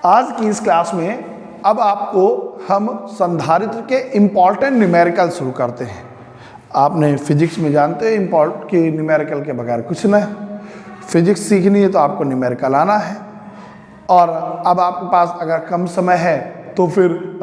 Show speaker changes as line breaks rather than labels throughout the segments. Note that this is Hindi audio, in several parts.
आज की इस क्लास में अब आपको हम संधारित्र के इम्पॉर्टेंट न्यूमेरिकल शुरू करते हैं। आपने फिजिक्स में जानते हैं इम्पॉर्टेंट कि न्यूमेरिकल के बगैर कुछ नहीं। फिजिक्स सीखनी है तो आपको न्यूमेरिकल आना है, और अब आपके पास अगर कम समय है तो फिर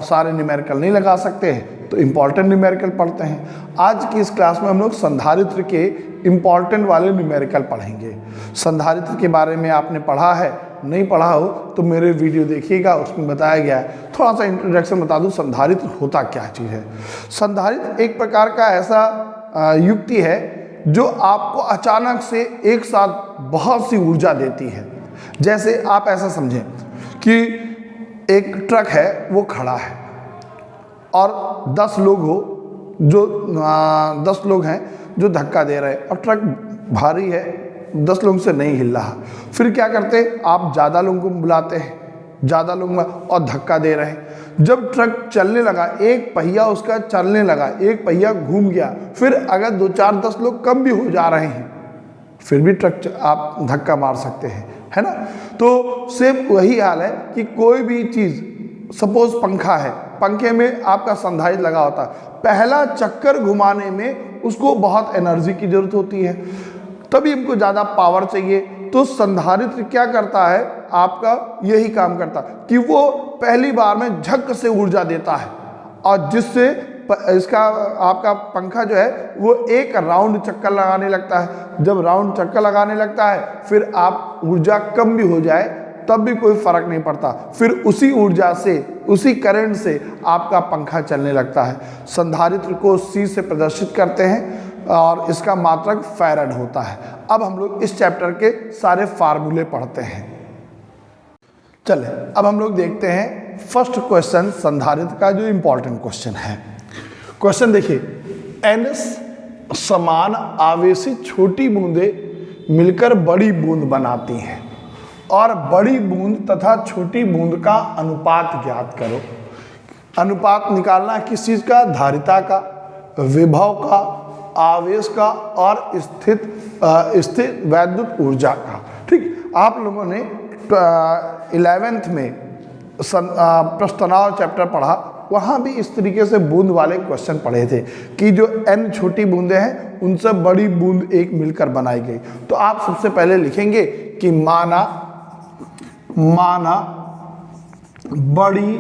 सारे न्यूमेरिकल नहीं लगा सकते हैं, तो इम्पॉर्टेंट न्यूमेरिकल पढ़ते हैं। आज की इस क्लास में हम लोग संधारित्र के इम्पॉर्टेंट वाले न्यूमेरिकल पढ़ेंगे। संधारित्र के बारे में आपने पढ़ा है, नहीं पढ़ा हो तो मेरे वीडियो देखिएगा, उसमें बताया गया है। थोड़ा सा इंट्रोडक्शन बता दूं, संधारित्र होता क्या चीज़ है। संधारित्र एक प्रकार का ऐसा युक्ति है जो आपको अचानक से एक साथ बहुत सी ऊर्जा देती है। जैसे आप ऐसा समझें कि एक ट्रक है, वो खड़ा है और 10 लोग हो जो 10 लोग हैं जो धक्का दे रहे हैं, और ट्रक भारी है, 10 लोगों से नहीं हिल रहा। फिर क्या करते, आप ज़्यादा लोगों को बुलाते हैं, ज़्यादा लोग और धक्का दे रहे हैं। जब ट्रक चलने लगा, एक पहिया उसका चलने लगा, एक पहिया घूम गया, फिर अगर 2, 4, 10 लोग कम भी हो जा रहे हैं फिर भी ट्रक आप धक्का मार सकते हैं, है ना। तो सेम वही हाल है कि कोई भी चीज़, सपोज पंखा है, पंखे में आपका संधारित्र लगा होता है, पहला चक्कर घुमाने में उसको बहुत एनर्जी की जरूरत होती है, तभी हमको ज़्यादा पावर चाहिए। तो संधारित्र क्या करता है, आपका यही काम करता है कि वो पहली बार में झक से ऊर्जा देता है, और जिससे इसका आपका पंखा जो है वो एक राउंड चक्कर लगाने लगता है। जब राउंड चक्कर लगाने लगता है, फिर आप ऊर्जा कम भी हो जाए तब भी कोई फर्क नहीं पड़ता, फिर उसी ऊर्जा से, उसी करंट से आपका पंखा चलने लगता है। संधारित्र को C से प्रदर्शित करते हैं और इसका मात्रक फैराड होता है। अब हम लोग इस चैप्टर के सारे फार्मूले पढ़ते हैं। चले अब हम लोग देखते हैं फर्स्ट क्वेश्चन, संधारित्र का जो इम्पोर्टेंट क्वेश्चन है। क्वेश्चन देखिए, n समान आवेशित छोटी बूंदें मिलकर बड़ी बूंद बनाती हैं और बड़ी बूंद तथा छोटी बूंद का अनुपात ज्ञात करो। अनुपात निकालना किस चीज़ का, धारिता का, विभव का, आवेश का और स्थित वैद्युत ऊर्जा का। ठीक, आप लोगों ने 11th में प्रश्नतनाव चैप्टर पढ़ा, वहाँ भी इस तरीके से बूंद वाले क्वेश्चन पढ़े थे कि जो n छोटी बूंदें हैं उनसे बड़ी बूंद एक मिलकर बनाई गई। तो आप सबसे पहले लिखेंगे कि माना बड़ी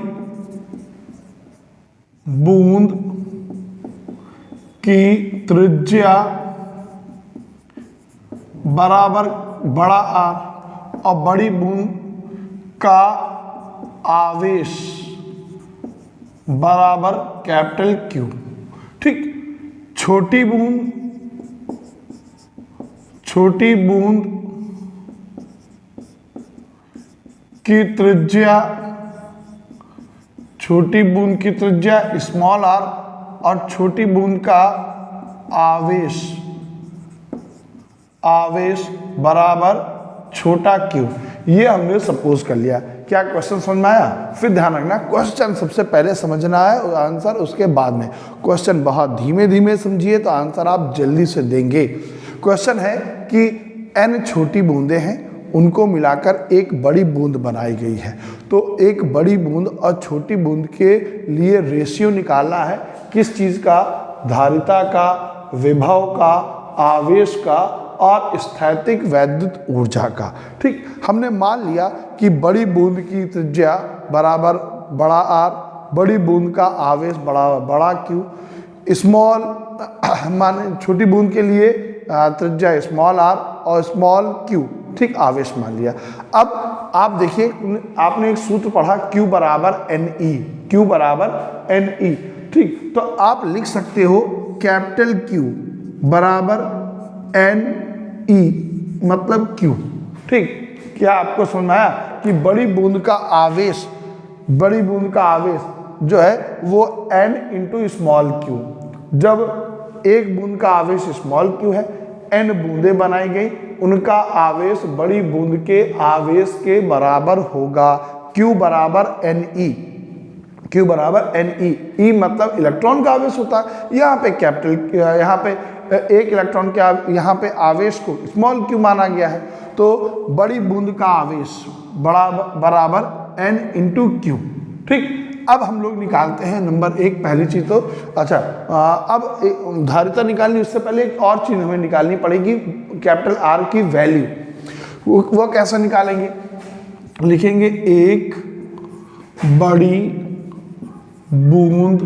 बूंद की त्रिज्या बराबर बड़ा R और बड़ी बूंद का आवेश बराबर कैपिटल Q। ठीक, छोटी बूंद की त्रिज्या स्मॉल r और छोटी बूंद का आवेश बराबर छोटा q। ये हमने सपोज कर लिया। क्या क्वेश्चन समझ में आया? फिर ध्यान रखना, क्वेश्चन सबसे पहले समझना है, आंसर उसके बाद में। क्वेश्चन बहुत धीमे धीमे समझिए तो आंसर आप जल्दी से देंगे। क्वेश्चन है कि n छोटी बूंदें हैं, उनको मिलाकर एक बड़ी बूंद बनाई गई है। तो एक बड़ी बूंद और छोटी बूंद के लिए रेशियो निकालना है, किस चीज़ का, धारिता का, विभव का, आवेश का और स्थैतिक वैद्युत ऊर्जा का। ठीक, हमने मान लिया कि बड़ी बूंद की त्रिज्या बराबर बड़ा R, बड़ी बूंद का आवेश बड़ा Q, स्मॉल माने छोटी बूंद के लिए त्रिज्या स्मॉल r और स्मॉल q। ठीक, आवेश मान लिया। अब आप देखिए, आपने एक सूत्र पढ़ा Q बराबर NE। ठीक, तो आप लिख सकते हो कैपिटल Q बराबर NE मतलब Q। ठीक, क्या आपको समझ में आया कि बड़ी बूंद का आवेश जो है वो N इंटू स्मॉल Q। जब एक बूंद का आवेश स्मॉल Q है, N बूंदें बनाई गई, उनका आवेश बड़ी बूंद के आवेश के बराबर होगा। Q बराबर NE। E मतलब इलेक्ट्रॉन का आवेश होता है। यहाँ पे एक इलेक्ट्रॉन के यहाँ पे आवेश को स्मॉल क्यू माना गया है, तो बड़ी बूंद का आवेश बराबर n इंटू क्यू। ठीक, अब हम लोग निकालते हैं नंबर एक, पहली चीज तो अच्छा, अब धारिता निकालनी, उससे पहले एक और चीज हमें निकालनी पड़ेगी, कैपिटल आर की वैल्यू। वो कैसे निकालेंगे? लिखेंगे एक बड़ी बूंद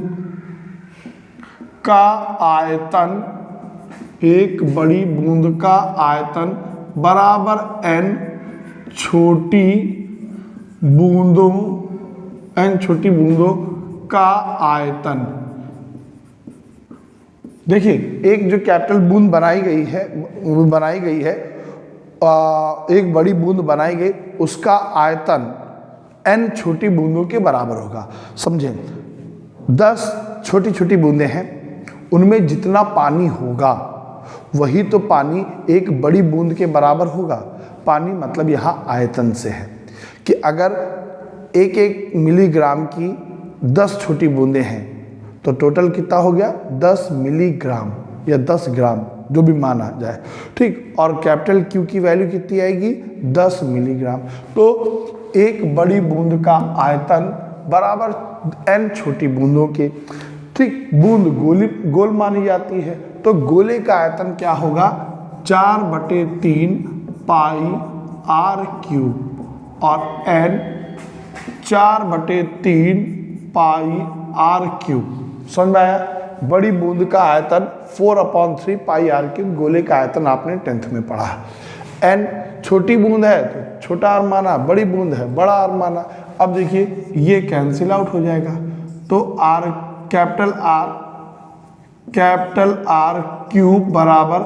का आयतन, एक बड़ी बूंद का आयतन बराबर n छोटी बूंदों, n छोटी बूंदों का आयतन। देखिए, एक जो कैपिटल बूंद बनाई गई है, एक बड़ी बूंद बनाई गई, उसका आयतन n छोटी बूंदों के बराबर होगा। समझें, 10 छोटी छोटी बूंदें हैं, उनमें जितना पानी होगा वही तो पानी एक बड़ी बूंद के बराबर होगा। पानी मतलब यहाँ आयतन से है कि अगर एक एक मिलीग्राम की 10 छोटी बूंदें हैं तो टोटल कितना हो गया? 10 मिलीग्राम या 10 ग्राम, जो भी माना जाए। ठीक, और कैपिटल क्यू की वैल्यू कितनी आएगी? 10 मिलीग्राम। तो एक बड़ी बूंद का आयतन बराबर n छोटी बूंदों के। ठीक, बूंद गोल मानी जाती है, तो गोले का आयतन क्या होगा? 4/3 पाई r क्यूब और n 4/3 पाई r क्यूब। समझ में आया? बड़ी बूंद का आयतन 4/3 पाई r क्यूब, गोले का आयतन आपने 10th में पढ़ा। n छोटी बूंद है तो छोटा r माना, बड़ी बूंद है बड़ा r माना। अब देखिए ये कैंसिल आउट हो जाएगा, तो कैपिटल R क्यूब बराबर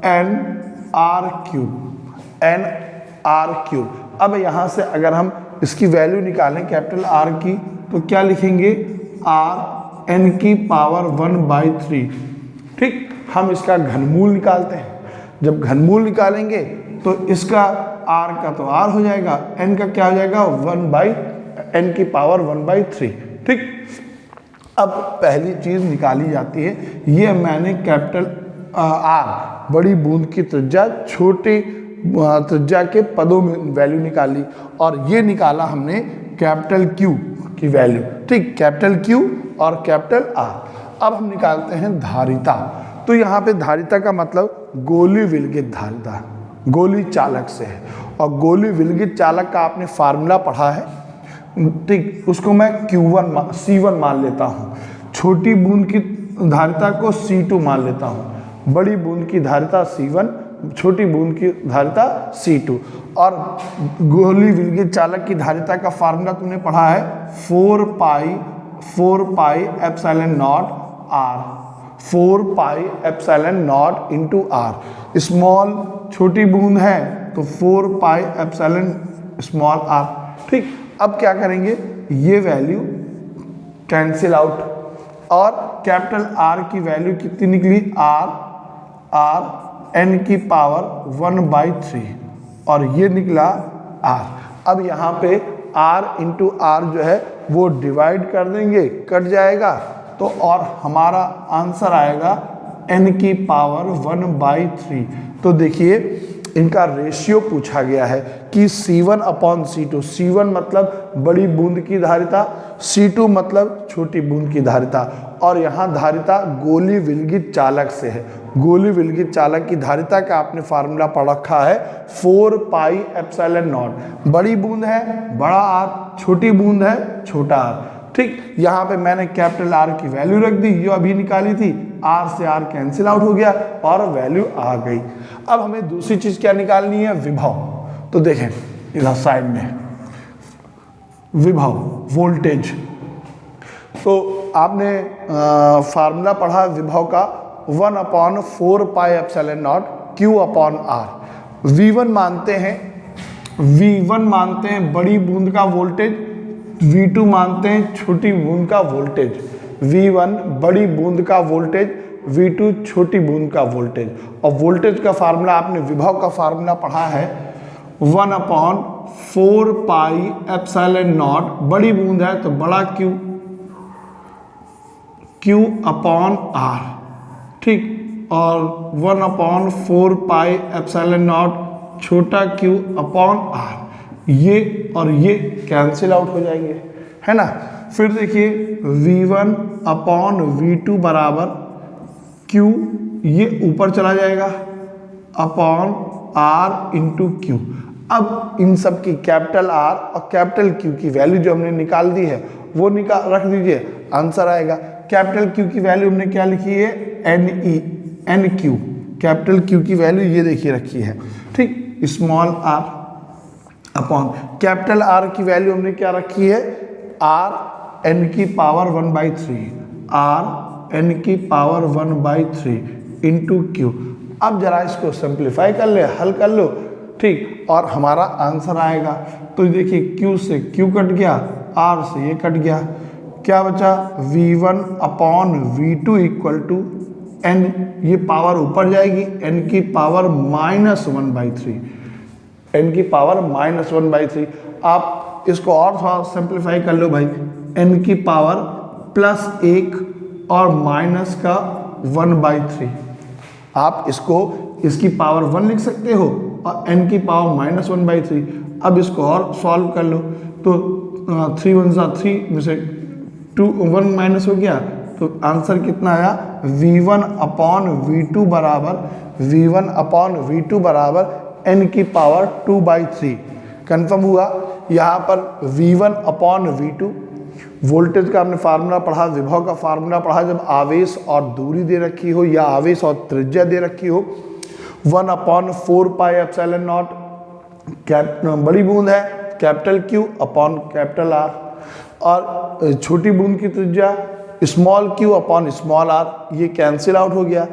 n r क्यूब। अब यहाँ से अगर हम इसकी वैल्यू निकालें कैपिटल R की, तो क्या लिखेंगे? r n की पावर 1/3। ठीक, हम इसका घनमूल निकालते हैं। जब घनमूल निकालेंगे तो इसका r का तो r हो जाएगा, n का क्या हो जाएगा? 1/n की पावर 1/3। ठीक, अब पहली चीज निकाली जाती है, ये मैंने कैपिटल R बड़ी बूंद की त्रिज्या छोटे त्रिज्या के पदों में वैल्यू निकाली, और ये निकाला हमने कैपिटल Q की वैल्यू। ठीक, कैपिटल Q और कैपिटल R। अब हम निकालते हैं धारिता। तो यहाँ पे धारिता का मतलब गोली विलगित धारिता, गोली चालक से है, और गोली विलगित चालक का आपने फार्मूला पढ़ा है। ठीक, उसको मैं C1 मान लेता हूँ, छोटी बूंद की धारिता को C2 मान लेता हूँ, बड़ी बूंद की धारिता C1, छोटी बूंद की धारिता C2। और गोली विलगित चालक की धारिता का फार्मूला तुमने पढ़ा है 4 pi epsilon not R, 4 pi epsilon not into R। Small छोटी बूंद है तो 4 पाई एप्सिलॉन स्मॉल r। ठीक, अब क्या करेंगे? ये वैल्यू कैंसिल आउट, और कैपिटल R की वैल्यू कितनी निकली? R n की पावर 1/3, और ये निकला R। अब यहाँ पे R इंटू R जो है वो डिवाइड कर देंगे, कट जाएगा, तो और हमारा आंसर आएगा n की पावर 1/3। तो देखिए इनका रेशियो पूछा गया है कि C1/C2। C1 मतलब बड़ी बूंद की धारिता, C2 मतलब छोटी बूंद की धारिता, और यहाँ धारिता गोली विलगित चालक से है। गोली विलगित चालक की धारिता का आपने फार्मूला पढ़ रखा है 4 पाई एप्सिलॉन नॉट। बड़ी बूंद है बड़ा R, छोटी बूंद है छोटा r। ठीक, यहाँ पे मैंने कैपिटल R की वैल्यू रख दी, जो अभी निकाली थी, R से R कैंसिल आउट हो गया और वैल्यू आ गई। अब हमें दूसरी चीज क्या निकालनी है? विभव। तो देखें इधर साइड में विभव, वोल्टेज। तो आपने फार्मूला पढ़ा विभव का 1/4 pi epsilon not Q/R। V1 मानते हैं बड़ी बूंद का वोल्टेज, V2 मानते हैं छोटी बूंद का वोल्टेज। V1 बड़ी बूंद का वोल्टेज, V2 छोटी बूंद का वोल्टेज। और वोल्टेज का फार्मूला आपने विभव का फार्मूला पढ़ा है 1/4 पाई एप्सिलॉन नॉट, बड़ी बूंद है तो बड़ा Q/R। ठीक, और 1/4 पाई एप्सिलॉन नॉट छोटा q अपॉन r, ये और ये कैंसिल आउट हो जाएंगे, है ना। फिर देखिए v1 अपॉन v2 बराबर q, ये ऊपर चला जाएगा अपॉन r इंटू क्यू। अब इन सब की कैपिटल R और कैपिटल Q की वैल्यू जो हमने निकाल दी है वो निकाल रख दीजिए, आंसर आएगा। कैपिटल Q की वैल्यू हमने क्या लिखी है, NQ, कैपिटल Q की वैल्यू ये देखिए रखी है, ठीक। Small r upon capital R की वैल्यू हमने क्या रखी है, r n की पावर 1/3, r n की पावर 1/3 इंटू क्यू। अब जरा इसको सिंप्लीफाई कर ले, हल कर लो, ठीक, और हमारा आंसर आएगा। तो देखिए Q से Q कट गया, R से ये कट गया, क्या बचा, v1 upon v2 equal to n, ये पावर ऊपर जाएगी, n की पावर -1/3, n की पावर -1/3। आप इसको और थोड़ा सिंप्लीफाई कर लो भाई, n की पावर +1 और माइनस का 1/3, आप इसकी पावर 1 लिख सकते हो और n की पावर -1/3। अब इसको और सॉल्व कर लो, तो 3 1 3 में से 2 1 माइनस हो गया, तो आंसर कितना आया, v1 अपॉन v2 बराबर n की पावर 2/3। कन्फर्म हुआ। यहाँ पर v1 अपॉन v2 वोल्टेज का हमने फार्मूला पढ़ा, विभव का फार्मूला पढ़ा, जब आवेश और दूरी दे रखी हो या आवेश और त्रिज्या दे रखी हो। 1/4 पाई एप्सिलॉन नॉट बड़ी बूंद है, capital Q upon capital R, और छोटी बूंद की त्रिज्या small q upon small r, ये कैंसिल आउट हो गया।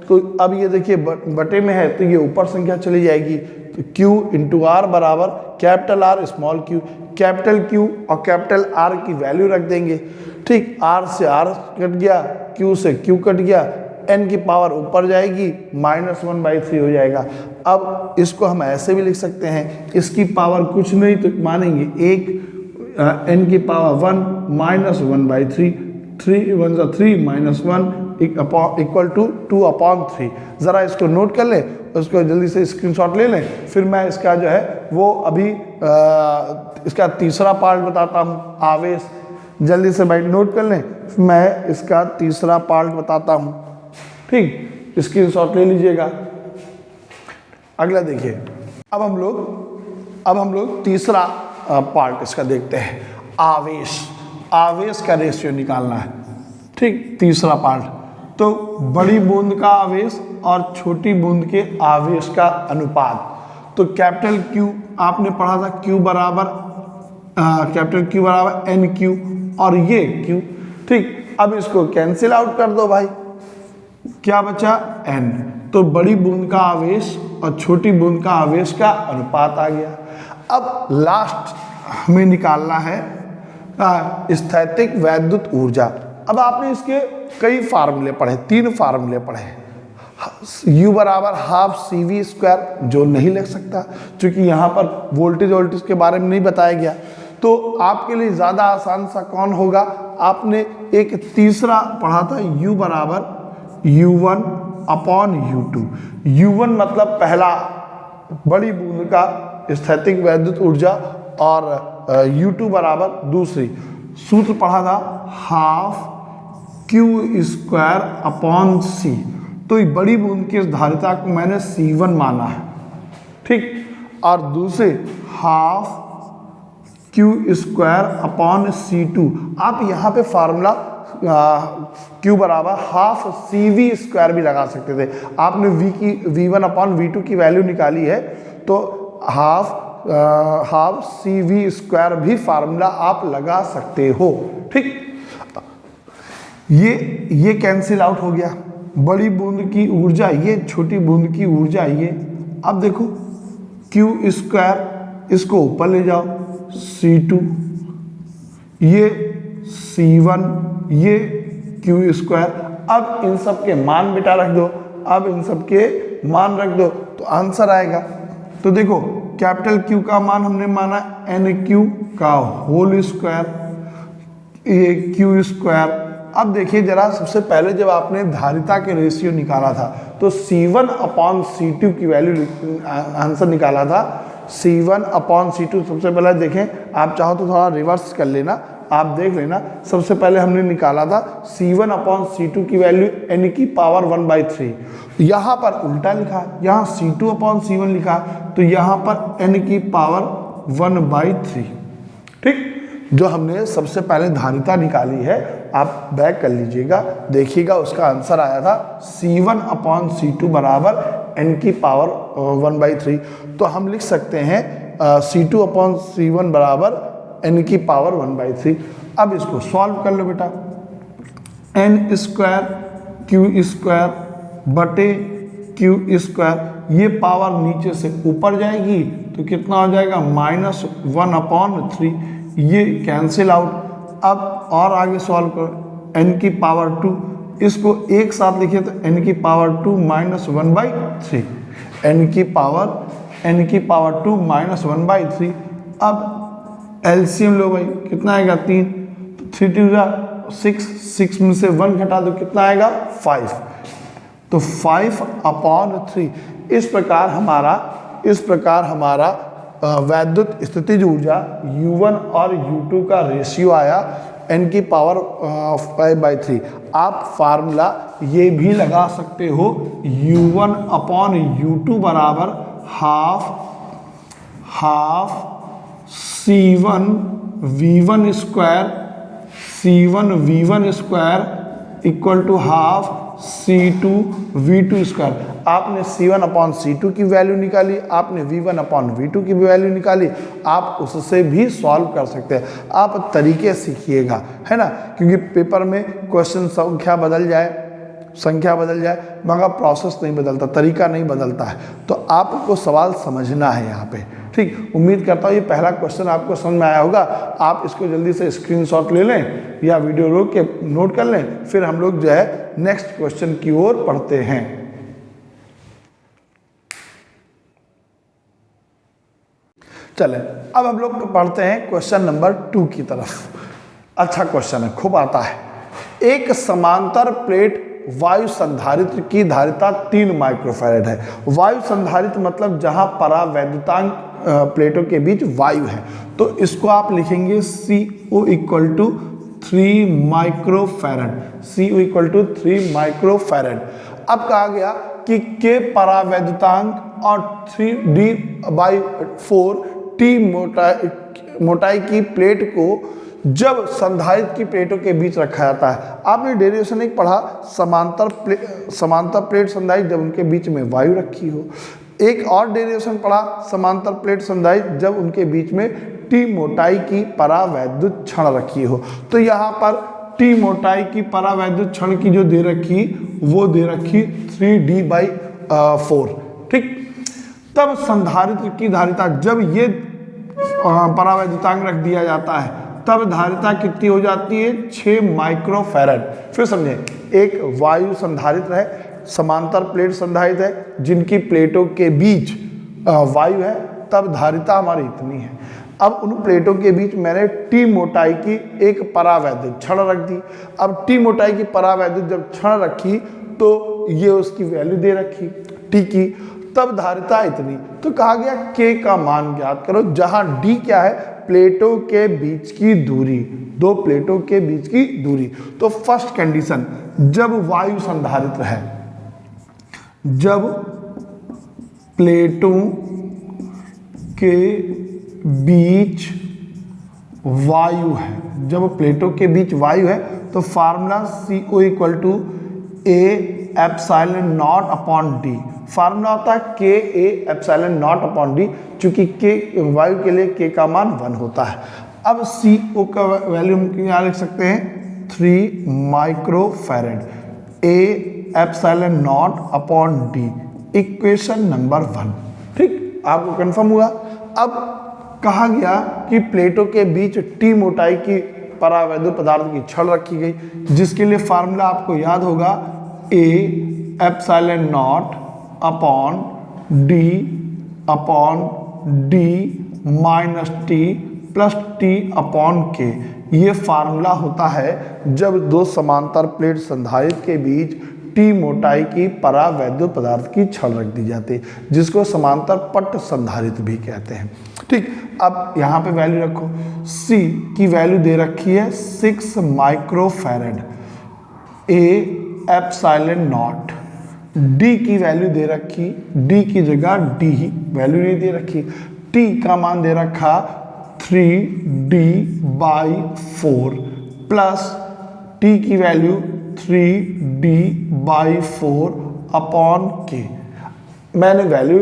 तो अब ये देखिए बटे में है तो ये ऊपर संख्या चली जाएगी, तो q इंटू आर बराबर capital R small q, capital Q और कैपिटल R की वैल्यू रख देंगे, ठीक। R से R कट गया, Q से Q कट गया, n की पावर ऊपर जाएगी, -1/3 हो जाएगा। अब इसको हम ऐसे भी लिख सकते हैं, इसकी पावर कुछ नहीं तो मानेंगे 1, n की पावर 1 -1/3, 3 1 3 -1 इक्वल टू 2/3। ज़रा इसको नोट कर लें, उसको जल्दी से स्क्रीनशॉट ले लें, फिर मैं इसका जो है वो अभी इसका तीसरा पार्ट बताता हूँ, आवेश। जल्दी से भाई नोट कर लें, मैं इसका तीसरा पार्ट बताता हूँ, ठीक, स्क्रीनशॉट ले लीजिएगा। अगला देखिए, अब हम लोग तीसरा पार्ट इसका देखते हैं, आवेश का रेशियो निकालना है, ठीक। तीसरा पार्ट, तो बड़ी बूंद का आवेश और छोटी बूंद के आवेश का अनुपात। तो कैपिटल Q आपने पढ़ा था, कैपिटल Q बराबर NQ और ये Q, ठीक। अब इसको कैंसिल आउट कर दो भाई, क्या बचा, N। तो बड़ी बूंद का आवेश और छोटी बूंद का आवेश का अनुपात आ गया। अब लास्ट हमें निकालना है स्थैतिक वैद्युत ऊर्जा। अब आपने इसके कई फार्मूले पढ़े, 3 फार्मूले पढ़े। U बराबर हाफ CV², जो नहीं लिख सकता क्योंकि यहाँ पर वोल्टेज के बारे में नहीं बताया गया, तो आपके लिए ज़्यादा आसान सा कौन होगा, आपने एक तीसरा पढ़ा था, U बराबर U1 अपॉन U2। U1 मतलब पहला बड़ी बूंद का स्थैतिक वैद्युत ऊर्जा और U2 बराबर दूसरी। सूत्र पढ़ा था हाफ Q² अपॉन C, तो ये बड़ी बूंद की धारिता को मैंने C1 माना है, ठीक, और दूसरे हाफ Q² अपॉन C2। आप यहाँ पे फार्मूला Q बराबर हाफ CV² भी लगा सकते थे। आपने V1 अपॉन V2 की वैल्यू निकाली है, तो हाफ CV² भी फार्मूला आप लगा सकते हो, ठीक। ये कैंसिल आउट हो गया, बड़ी बूंद की ऊर्जा ये, छोटी बूंद की ऊर्जा ये। अब देखो Q², इसको ऊपर ले जाओ, C2, ये C1, ये Q²। अब इन सब के मान बेटा रख दो, तो आंसर आएगा। तो देखो कैपिटल Q का मान हमने माना NQ का होल स्क्वायर, ये Q²। अब देखिए जरा, सबसे पहले जब आपने धारिता के रेशियो निकाला था तो C1/C2 की वैल्यू आंसर निकाला था। C1/C2 सबसे पहले देखें, आप चाहो तो थोड़ा रिवर्स कर लेना, आप देख लेना। सबसे पहले हमने निकाला था C1/C2 की वैल्यू n की पावर 1/3। यहाँ पर उल्टा लिखा, यहाँ C2/C1 लिखा, तो यहाँ पर n की पावर 1/3। ठीक, जो हमने सबसे पहले धारिता निकाली है, आप बैक कर लीजिएगा, देखिएगा उसका आंसर आया था C1/C2 बराबर n की पावर 1/3। तो हम लिख सकते हैं C2/C1 बराबर n की पावर 1/3। अब इसको सॉल्व कर लो बेटा, n² q² बटे q², ये पावर नीचे से ऊपर जाएगी तो कितना हो जाएगा -1/3, ये कैंसिल आउट। अब और आगे सॉल्व करो, n की पावर 2, इसको एक साथ लिखिए तो n की पावर 2 -1/3, n की पावर 2 -1/3। अब एलसीएम लो भाई, कितना आएगा 3, तो 3 2 जा 6 में से 1 घटा दो, कितना आएगा 5, तो 5/3। इस प्रकार हमारा वैद्युत स्थितिज ऊर्जा U1 और U2 का रेशियो आया n की पावर 5/3। आप फार्मूला ये भी लगा सकते हो, U1/U2 बराबर half C1 V1 square equal to half C2 V2 square. आपने C1/C2 की वैल्यू निकाली, आपने V1/V2 की वैल्यू निकाली, आप उससे भी सॉल्व कर सकते हैं। आप तरीके सीखिएगा, है ना, क्योंकि पेपर में क्वेश्चन संख्या बदल जाए मगर प्रोसेस नहीं बदलता, तरीका नहीं बदलता है। तो आपको सवाल समझना है यहाँ पे। ठीक, उम्मीद करता हूँ ये पहला क्वेश्चन आपको समझ में आया होगा। आप इसको जल्दी से स्क्रीनशॉट ले लें या वीडियो रोक के नोट कर लें, फिर हम लोग जो है नेक्स्ट क्वेश्चन की ओर पढ़ते हैं। चलें, अब हम लोग पढ़ते हैं क्वेश्चन नंबर 2 की तरफ। अच्छा क्वेश्चन है, खूब आता है। एक समांतर प्लेट वायु संधारित्र की धारिता 3 माइक्रोफैरड है। वायु संधारित्र मतलब जहां परावैद्युतांक प्लेटों के बीच वायु है, तो इसको आप लिखेंगे CO equal to 3 microfarad, CO equal to 3 microfarad. अब कहा गया कि K परावैद्युतांक और 3D/4 T मोटाई की प्लेट को जब संधारित्र की प्लेटों के बीच रखा जाता है। आपने डेरिवेशन एक पढ़ा, समांतर प्लेट संधारित्र जब उनके बीच में वायु रखी हो। एक और डेरिवेशन पढ़ा, समांतर प्लेट संधारित्र जब उनके बीच में T मोटाई की परावैद्युत क्षण रखी हो। तो यहाँ पर T मोटाई की परावैद्युत क्षण की जो दे रखी, वो दे रखी 3D/4। ठीक, तब संधारित्र की धारिता जब ये परावैद्युतांक रख दिया जाता है, तब धारिता कितनी हो जाती है 6 माइक्रोफैरड। फिर समझें, एक वायु संधारित्र है, समांतर प्लेट संधारित्र है, जिनकी प्लेटों के बीच वायु है, तब धारिता हमारी इतनी है। अब उन प्लेटों के बीच मैंने T मोटाई की एक परावैद्युत क्षण रख दी। अब T मोटाई की परावैद्युत जब क्षण रखी तो ये उसकी वैल्यू दे रखी T की, तब धारिता इतनी। तो कहा गया K का मान ज्ञात करो, जहां D क्या है, प्लेटों के बीच की दूरी, दो प्लेटों के बीच की दूरी। तो फर्स्ट कंडीशन, जब वायु संधारित्र है, जब प्लेटों के बीच वायु है, जब प्लेटों के बीच वायु है, तो formula CO equal to A/0/D। Formula होता है KA/0/D, चूंकि K वायु के लिए K का मान 1 होता है। अब CO का वैल्यू हम क्या लिख सकते हैं, 3 माइक्रोफैरड, A/0/D, इक्वेशन नंबर 1। ठीक, आपको कंफर्म हुआ। अब कहा गया कि प्लेटों के बीच T मोटाई की परावैद्युत पदार्थ की छड़ रखी गई, जिसके लिए फार्मूला आपको याद होगा A/0/D minus T plus T/K। ये फार्मूला होता है जब दो समांतर प्लेट संधारित्र के बीच टी मोटाई की परावैद्युत पदार्थ की छड़ रख दी जाती है, जिसको समांतर पट संधारित्र भी कहते हैं। ठीक, अब यहाँ पे वैल्यू रखो। C की वैल्यू दे रखी है 6 microfarad, A epsilon not. D की वैल्यू दे रखी, D की जगह D वैल्यू नहीं दे रखी। T का मान दे रखा 3D/4 प्लस T की वैल्यू 3D/4 अपॉन K। मैंने वैल्यू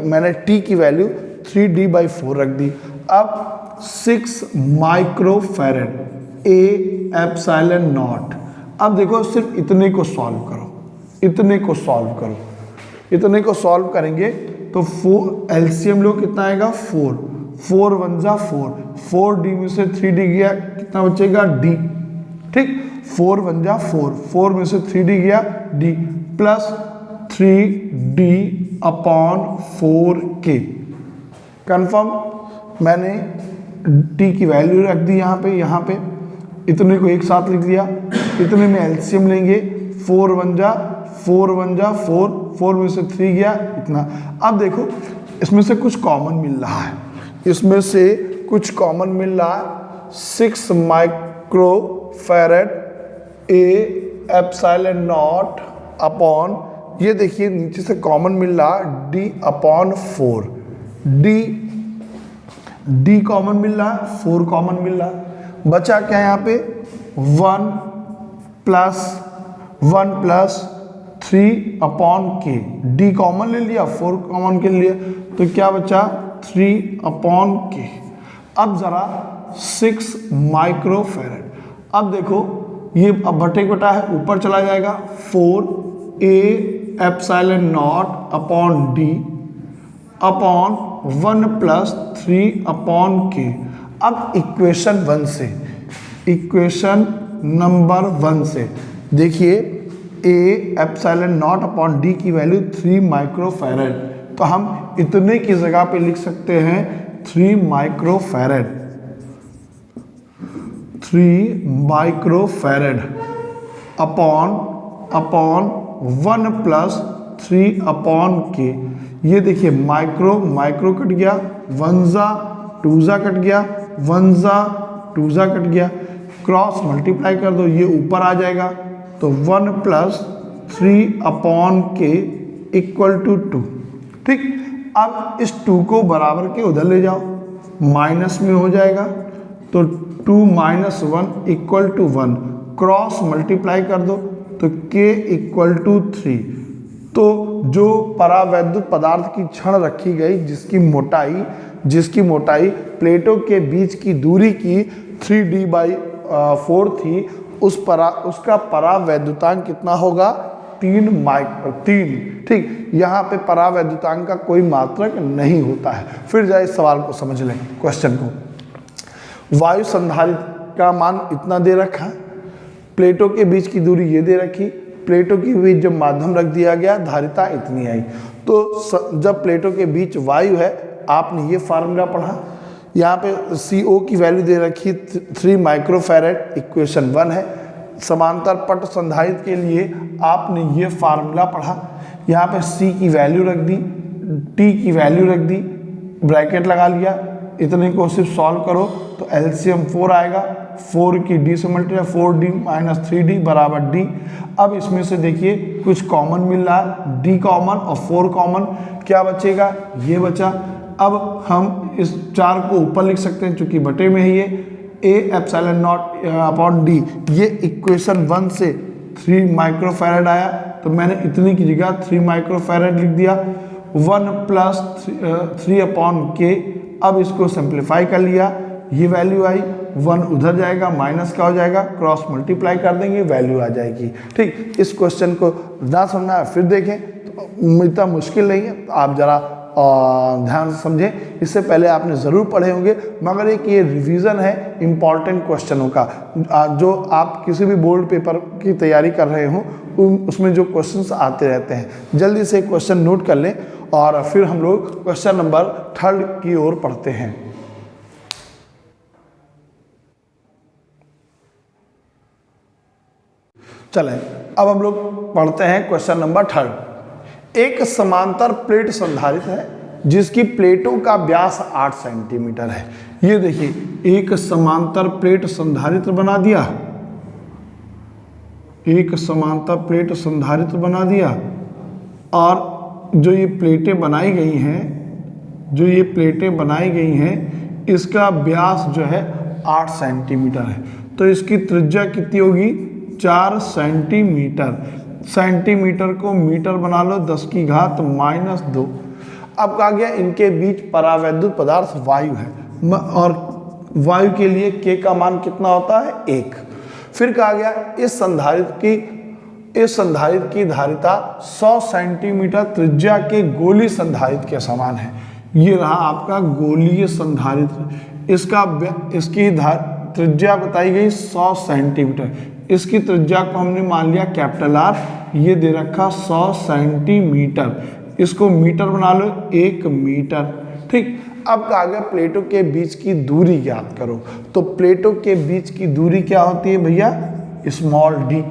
मैंने T की वैल्यू 3D/4 रख दी। अब 6 माइक्रोफैरड A एप्सिलॉन नॉट। अब देखो सिर्फ इतने को सॉल्व करो, इतने को सॉल्व करो, इतने को सॉल्व करेंगे तो 4 एलसीएम लो कितना आएगा 4, 4 1 जा 4, 4D में से 3D गया, कितना बचेगा D। ठीक, 4 1 जा 4, 4 में से 3D गया D plus 3D upon 4K। Confirm, मैंने T की वैल्यू रख दी यहाँ पे इतने को एक साथ लिख दिया। इतने में एलसीएम लेंगे, 4 1 जा 4, 1 जा 4, 4 में से 3 गया इतना। अब देखो इसमें से कुछ कॉमन मिल रहा है, इसमें से कुछ कॉमन मिल रहा है। 6 microfarad A epsilon not upon, ये देखिए नीचे से कॉमन मिल रहा D अपॉन 4, D कॉमन मिल रहा है, 4 कॉमन मिल रहा है। बचा क्या यहाँ पे 1 plus 3 upon K। D common ले लिया, 4 कॉमन के लिए, तो क्या बचा 3 अपॉन K। अब जरा 6 माइक्रोफैरड, अब देखो ये अब बटे बटा है ऊपर चला जाएगा, 4A epsilon not upon D upon 1 plus 3 upon K। अब इक्वेशन 1 से, इक्वेशन नंबर 1 से देखिए A epsilon not upon D की वैल्यू 3 माइक्रोफैरड, तो हम इतने की जगह पे लिख सकते हैं 3 microfarad, 3 microfarad upon 1 plus 3 upon K। ये देखिए माइक्रो कट गया, 1 जा 2 जा कट गया, 1 जा 2 जा कट गया, क्रॉस मल्टीप्लाई कर दो, ये ऊपर आ जाएगा, तो 1 plus 3 upon K equal to 2। ठीक, अब इस 2 को बराबर के उधर ले जाओ, माइनस में हो जाएगा, तो 2 minus 1 equal to 1, cross multiply कर दो तो K इक्वल टू 3। तो जो परावैद्युत पदार्थ की छड़ रखी गई जिसकी मोटाई प्लेटों के बीच की दूरी की 3D/4 थी, उसका परावैद्युतांक कितना होगा 3। ठीक, यहाँ पे परावैद्युतांक का कोई मात्रक नहीं होता है। फिर जाए इस सवाल को समझ लें, क्वेश्चन को। वायु संधारित्र का मान इतना दे रखा है, प्लेटों के बीच की दूरी ये दे रखी, प्लेटों के बीच जब माध्यम रख दिया गया धारिता इतनी आई। तो जब प्लेटों के बीच वायु है, आपने ये फार्मूला पढ़ा, यहाँ पे CO की वैल्यू दे रखी 3 माइक्रोफैरड, इक्वेशन 1 है। समांतर पट संधारित्र के लिए आपने ये फार्मूला पढ़ा, यहाँ पे C की वैल्यू रख दी, T की वैल्यू रख दी, ब्रैकेट लगा लिया, इतने को सिर्फ सॉल्व करो तो एलसीएम 4 आएगा, 4 की D से मल्टीप्लाई, 4D माइनस 3D बराबर D। अब इसमें से देखिए कुछ कॉमन मिल रहा है, D कॉमन और 4 कॉमन, क्या बचेगा ये बचा। अब हम इस 4 को ऊपर लिख सकते हैं चूंकि बटे में है ये, A epsilon not upon D, ये इक्वेशन 1 से 3 माइक्रोफैरड आया, तो मैंने इतनी की जगह 3 माइक्रोफैरड लिख दिया, 1 प्लस 3 अपॉन K। अब इसको सिंप्लीफाई कर लिया, ये वैल्यू आई, 1 उधर जाएगा, माइनस का हो जाएगा, क्रॉस मल्टीप्लाई कर देंगे, वैल्यू आ जाएगी। ठीक, इस क्वेश्चन को ना समझना है फिर देखें, तो इतना मुश्किल नहीं है, तो आप जरा ध्यान से समझें। इससे पहले आपने ज़रूर पढ़े होंगे, मगर एक ये रिवीजन है इम्पॉर्टेंट क्वेश्चनों का, जो आप किसी भी बोर्ड पेपर की तैयारी कर रहे हो उसमें जो क्वेश्चंस आते रहते हैं। जल्दी से क्वेश्चन नोट कर लें और फिर हम लोग क्वेश्चन नंबर 3 की ओर पढ़ते हैं। चलें, अब हम लोग पढ़ते हैं क्वेश्चन नंबर 3। एक समांतर प्लेट संधारित्र है जिसकी प्लेटों का व्यास 8 सेंटीमीटर है। ये देखिए एक समांतर प्लेट संधारित्र बना दिया, एक समांतर प्लेट संधारित्र बना दिया, और जो ये प्लेटें बनाई गई हैं, जो ये प्लेटें बनाई गई हैं, इसका व्यास जो है 8 सेंटीमीटर है। तो इसकी त्रिज्या कितनी होगी? 4 सेंटीमीटर। सेंटीमीटर को मीटर बना लो 10 की घात -2। अब कहा गया इनके बीच परावैद्युत पदार्थ वायु है, और वायु के लिए K का मान कितना होता है? 1। फिर कहा गया इस संधारित्र की धारिता 100 सेंटीमीटर त्रिज्या के गोलीय संधारित्र के समान है। ये रहा आपका गोलीय संधारित्र। इसकी त्रिज्या बताई गई 100 सेंटीमीटर। इसकी त्रिज्या को हमने मान लिया कैपिटल R, ये दे रखा 100 सेंटीमीटर। इसको मीटर बना लो, 1 मीटर। ठीक, अब कहा गया प्लेटों के बीच की दूरी ज्ञात करो। तो प्लेटों के बीच की दूरी क्या होती है भैया? Small d।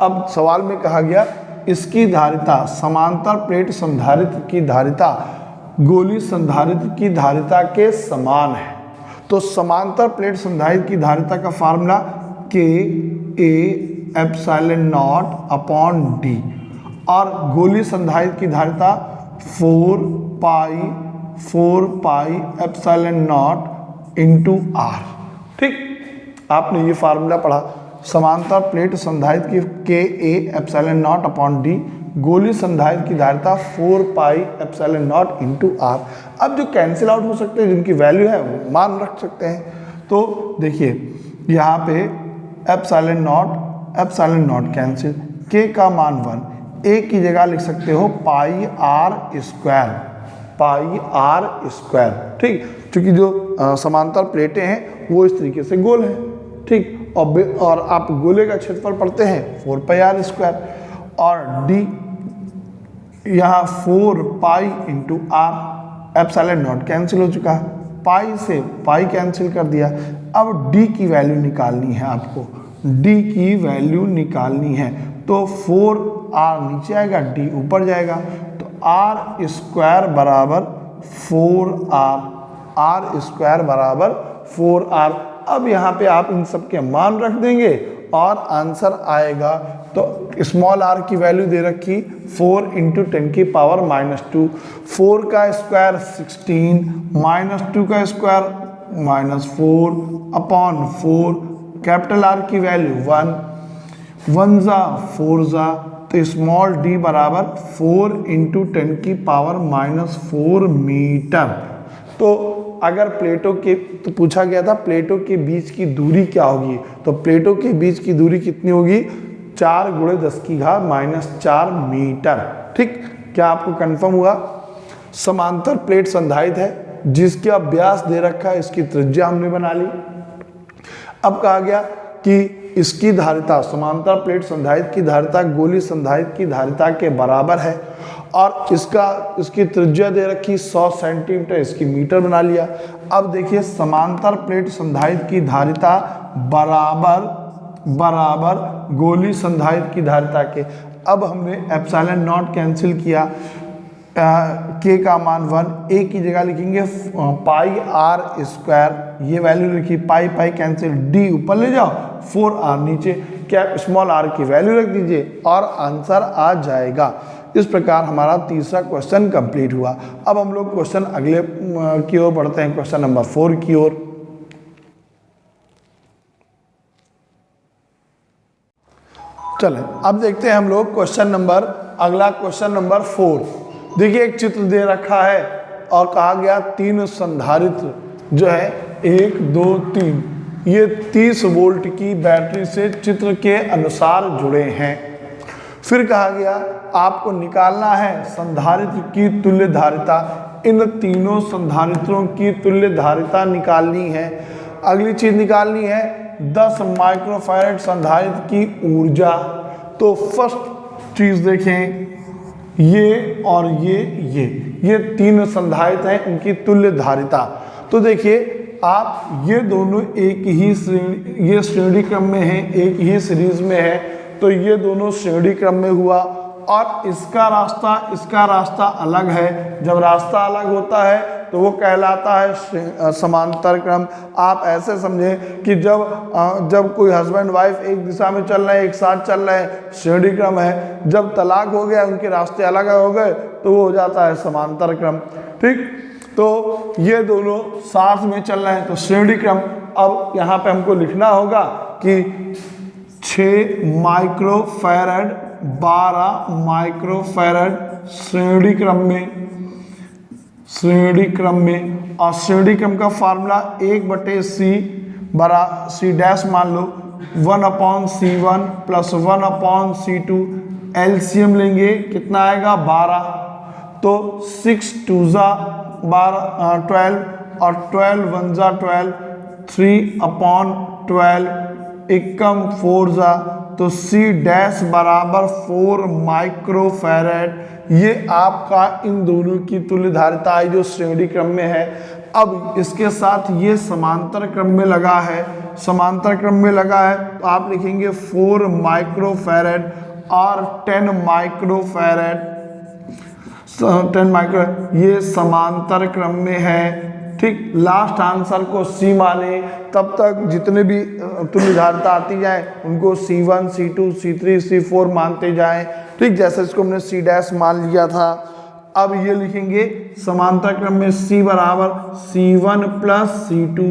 अब सवाल में कहा गया इसकी धारिता, समांतर प्लेट संधारित्र की धारिता गोलीय संधारित्र की धारिता के समान है। तो समांतर प्लेट संधारित्र की धारिता का फार्मूला Ka/ε0/d, और गोलीय संधारित्र की धारिता 4πε0 × R। ठीक, आपने ये फार्मूला पढ़ा। समांतर प्लेट संधारित्र की Ka/ε0/d, गोलीय संधारित्र की धारिता 4πε0 × R। अब जो कैंसिल आउट हो सकते हैं, जिनकी वैल्यू है वो मान रख सकते हैं। तो देखिए यहाँ पे एप्सिलॉन कैंसिल, K का मान 1, A की जगह लिख सकते हो πr²। ठीक, क्योंकि जो समांतर प्लेटें हैं वो इस तरीके से गोल हैं। ठीक, और आप गोले का क्षेत्रफल पढ़ते हैं 4πr², और d यहाँ 4π × r। एप्सिलॉन कैंसिल हो चुका है, पाई से पाई कैंसिल कर दिया। अब d की वैल्यू निकालनी है आपको, d की वैल्यू निकालनी है। तो 4r नीचे आएगा, d ऊपर जाएगा, तो r² बराबर 4r, r² बराबर 4r। अब यहाँ पे आप इन सब के मान रख देंगे और आंसर आएगा। तो स्मॉल r की वैल्यू दे रखी 4 × 10⁻²। 4 का स्क्वायर 16, -2 का स्क्वायर -4/4। कैपिटल R की वैल्यू 1, 1 ज़ा 4 ज़ा, तो स्मॉल d बराबर 4 × 10⁻⁻4 मीटर। तो अगर प्लेटों के, तो पूछा गया था प्लेटों के बीच की दूरी क्या होगी, तो प्लेटों के बीच की दूरी कितनी होगी? 4 × 10⁻⁻4 मीटर। ठीक, क्या आपको कंफर्म हुआ? समांतर प्लेट संधारित्र है जिसका व्यास दे रखा है, इसकी त्रिज्या हमने बना ली। अब कहा गया कि इसकी धारिता, समांतर प्लेट संधारित्र की धारिता गोलीय संधारित्र की धारिता के बराबर है, और इसकी त्रिज्या दे रखी 100 सेंटीमीटर, इसकी मीटर बना लिया। अब देखिए समांतर प्लेट संधारित्र की धारिता बराबर गोलीय संधारित्र की धारिता के। अब हमने एप्सिलॉन कैंसिल किया, K का मान 1, A की जगह लिखेंगे πr², ये वैल्यू लिखी, पाई कैंसिल, D ऊपर ले जाओ, 4r नीचे, क्या स्मॉल r की वैल्यू रख दीजिए और आंसर आ जाएगा। इस प्रकार हमारा तीसरा क्वेश्चन कंप्लीट हुआ। अब हम लोग क्वेश्चन अगले की ओर बढ़ते हैं, क्वेश्चन नंबर 4 की ओर। चलें अब देखते हैं हम लोग अगला क्वेश्चन नंबर 4। देखिए एक चित्र दे रखा है और कहा गया 3 संधारित्र जो है 1, 2, 3, ये 30 वोल्ट की बैटरी से चित्र के अनुसार जुड़े हैं। फिर कहा गया आपको निकालना है संधारित्र की तुल्य धारिता। इन तीनों संधारित्रों की तुल्य धारिता निकालनी है। अगली चीज निकालनी है 10 माइक्रोफैरड संधारित्र की ऊर्जा। तो फर्स्ट चीज देखें, ये और ये 3 संधारित्र हैं, इनकी तुल्य धारिता। तो देखिए आप ये दोनों एक ही श्रेणी, ये श्रेणी क्रम में है, एक ही सीरीज में है, तो ये दोनों श्रेणी क्रम में हुआ, और इसका रास्ता अलग है। जब रास्ता अलग होता है तो वो कहलाता है समांतर क्रम। आप ऐसे समझें कि जब कोई हस्बैंड वाइफ एक दिशा में चल रहे हैं, एक साथ चल रहे हैं, श्रेणी क्रम है। जब तलाक हो गया, उनके रास्ते अलग हो गए, तो वो हो जाता है समांतर क्रम। ठीक, तो ये दोनों साथ में चल रहे हैं तो श्रेणी क्रम। अब यहाँ पे हमको लिखना होगा कि 6 माइक्रोफैरड 12 माइक्रोफैरड श्रेणी क्रम में। और श्रेणी क्रम का फार्मूला 1/c बरा c डैश मान लो 1/c1 प्लस 1/c2। एलसीएम लेंगे कितना आएगा 12, तो 6 2 जा 12 और 12 1 जा 12, 3/12 एकम 4 जा, तो C डैश बराबर 4 माइक्रोफैरड। ये आपका इन दोनों की तुल्य धारिता है जो श्रेणी क्रम में है। अब इसके साथ ये समांतर क्रम में लगा है, तो आप लिखेंगे 4 माइक्रोफैरड और 10 माइक्रोफैरड, 10 माइक्रो, ये समांतर क्रम में है। ठीक, लास्ट आंसर को C माने, तब तक जितने भी तुल्य धारिता आती जाए उनको C1 C2 C3 C4 मानते जाएं। ठीक, जैसे इसको हमने C डैश मान लिया था। अब ये लिखेंगे समांतर क्रम में C बराबर C1 प्लस C2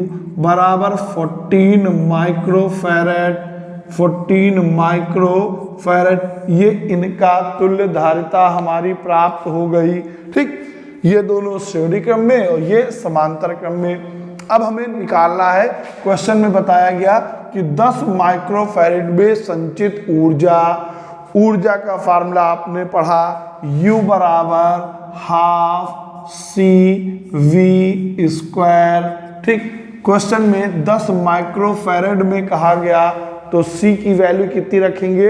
बराबर 14 माइक्रोफैरड, 14 माइक्रोफैरड। ये इनका तुल्य धारिता हमारी प्राप्त हो गई। ठीक, ये दोनों श्रेणी क्रम में और ये समांतर क्रम में। अब हमें निकालना है, क्वेश्चन में बताया गया कि 10 माइक्रोफैरड में संचित ऊर्जा का फार्मूला आपने पढ़ा, U बराबर ½ CV²। ठीक, क्वेश्चन में 10 माइक्रोफैरड में कहा गया, तो C की वैल्यू कितनी रखेंगे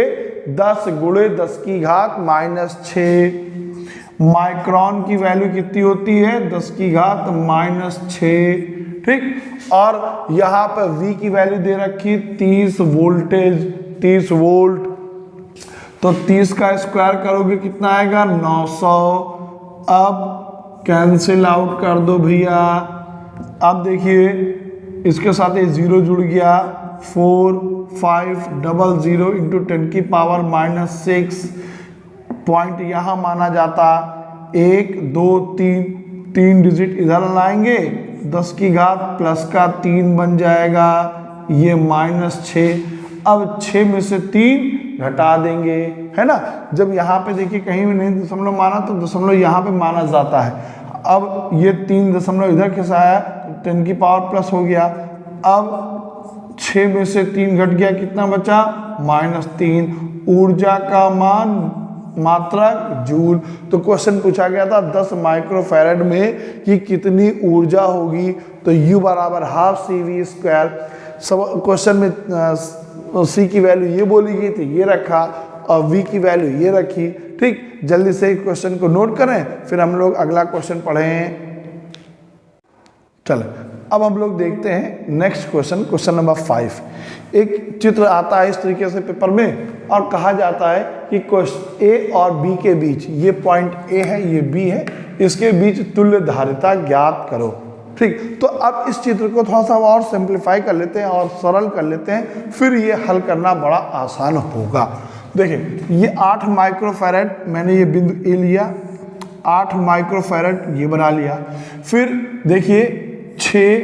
10 गुणे 10 की घात -6। माइक्रोन की वैल्यू कितनी होती है 10 की घात -6। ठीक, और यहाँ पर V की वैल्यू दे रखी 30 वोल्ट, तो 30 का स्क्वायर करोगे कितना आएगा 900। अब कैंसिल आउट कर दो भैया। अब देखिए इसके साथ ये 0 जुड़ गया, 4500 इंटू 10 की पावर -6 पॉइंट यहाँ माना जाता। 1 2 3 डिजिट इधर लाएंगे, 10 की घात प्लस का 3 बन जाएगा, ये -6। अब 6 में से 3 घटा देंगे, है ना। जब यहाँ पे देखिए कहीं भी नहीं दशमलव माना तो दशमलव यहाँ पे माना जाता है। अब ये 3 दशमलव इधर खिसाया, 10 की पावर प्लस हो गया। अब 6 में से 3 घट गया, कितना बचा -3। ऊर्जा का मान मात्रक जूल। तो क्वेश्चन पूछा गया था 10 माइक्रोफैरड में कि कितनी ऊर्जा होगी, तो U बराबर ½ CV²। सब क्वेश्चन में C की वैल्यू ये बोली गई थी, ये रखा, और V की वैल्यू ये रखी। ठीक, जल्दी से क्वेश्चन को नोट करें, फिर हम लोग अगला क्वेश्चन पढ़ें। चलो अब हम लोग देखते हैं नेक्स्ट क्वेश्चन नंबर 5। एक चित्र आता है इस तरीके से पेपर में, और कहा जाता है कि क्वेश्चन A और B के बीच, ये पॉइंट A है, ये B है, इसके बीच तुल्य धारिता ज्ञात करो। ठीक, तो अब इस चित्र को थोड़ा सा और सिंप्लीफाई कर लेते हैं और सरल कर लेते हैं, फिर ये हल करना बड़ा आसान होगा। देखिए ये 8 माइक्रोफैरड, मैंने ये बिंदु A लिया, 8 माइक्रोफैरड ये बना लिया। फिर देखिए 6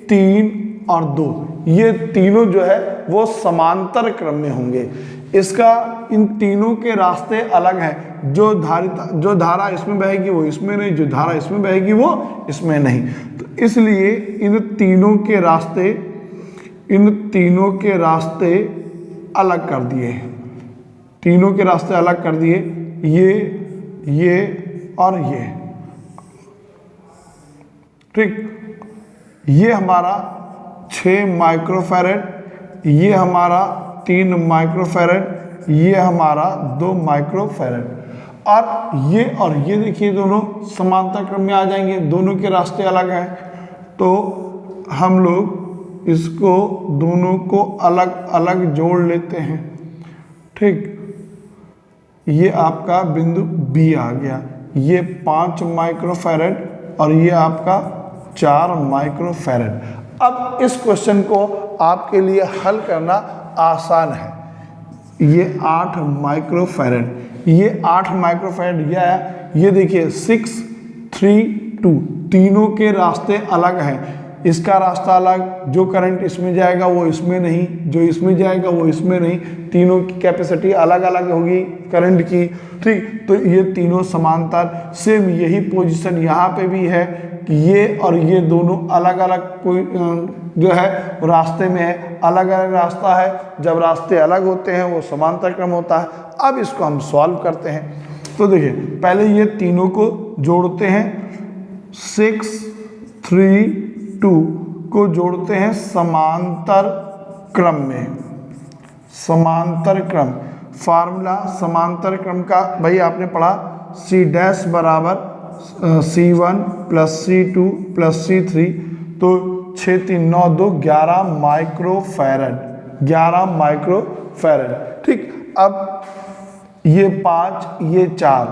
3 और 2, ये तीनों जो है वो समांतर क्रम में होंगे। इसका इन तीनों के रास्ते अलग हैं। जो धारा इसमें बहेगी वो इसमें नहीं, जो धारा इसमें बहेगी वो इसमें नहीं। तो इसलिए इन तीनों के रास्ते अलग कर दिए, तीनों के रास्ते अलग कर दिए, ये और ये। ठीक, ये हमारा 6 माइक्रोफैरड, ये हमारा 3 माइक्रोफैरड, ये हमारा 2 माइक्रोफैरड। और ये देखिए दोनों समांतर क्रम में आ जाएंगे, दोनों के रास्ते अलग हैं, तो हम लोग इसको दोनों को अलग अलग जोड़ लेते हैं। ठीक, ये आपका बिंदु बी आ गया, ये 5 माइक्रोफैरड और ये आपका 4 माइक्रोफैरड। अब इस क्वेश्चन को आपके लिए हल करना आसान है। ये 8 माइक्रोफैरड, ये 8 माइक्रोफैरड यह है, ये देखिए 6, 3, 2, तीनों के रास्ते अलग हैं। इसका रास्ता अलग, जो करंट इसमें जाएगा वो इसमें नहीं, जो इसमें जाएगा वो इसमें नहीं, तीनों की कैपेसिटी अलग अलग होगी करंट की। ठीक, तो ये तीनों समांतर, सेम यही पोजीशन यहाँ पे भी है कि ये और ये दोनों अलग अलग कोई जो है रास्ते में है, अलग अलग रास्ता है। जब रास्ते अलग होते हैं वो समांतर क्रम होता है। अब इसको हम सॉल्व करते हैं। तो देखिए पहले ये तीनों को जोड़ते हैं, 6, 3, 2 को जोड़ते हैं समांतर क्रम में। समांतर क्रम फार्मूला समांतर क्रम का भाई आपने पढ़ा, C डैश बराबर C1 plus C2 plus C3, तो 6, 3, 9, 2, 11 माइक्रोफैरड, 11 माइक्रोफैरड। ठीक, अब ये 5, ये 4,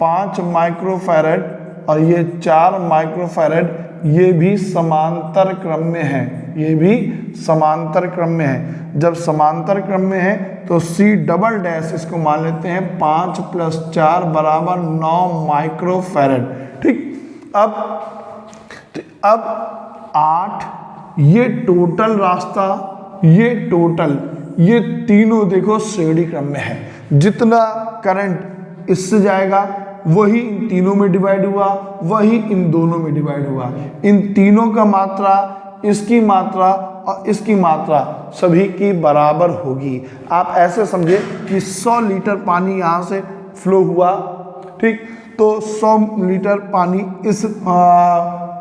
5 माइक्रोफैरड और ये 4 माइक्रोफैरड, ये भी समांतर क्रम में है, ये भी समांतर क्रम में है। जब समांतर क्रम में है तो C डबल डैश इसको मान लेते हैं 5 प्लस 4 बराबर 9 माइक्रोफैरड। ठीक, अब 8, ये टोटल रास्ता, ये टोटल, ये तीनों देखो श्रेणी क्रम में है। जितना करंट इससे जाएगा वही इन तीनों में डिवाइड हुआ, वही इन दोनों में डिवाइड हुआ। इन तीनों का मात्रा, इसकी मात्रा और इसकी मात्रा सभी की बराबर होगी। आप ऐसे समझे कि 100 लीटर पानी यहाँ से फ्लो हुआ, ठीक, तो 100 लीटर पानी इस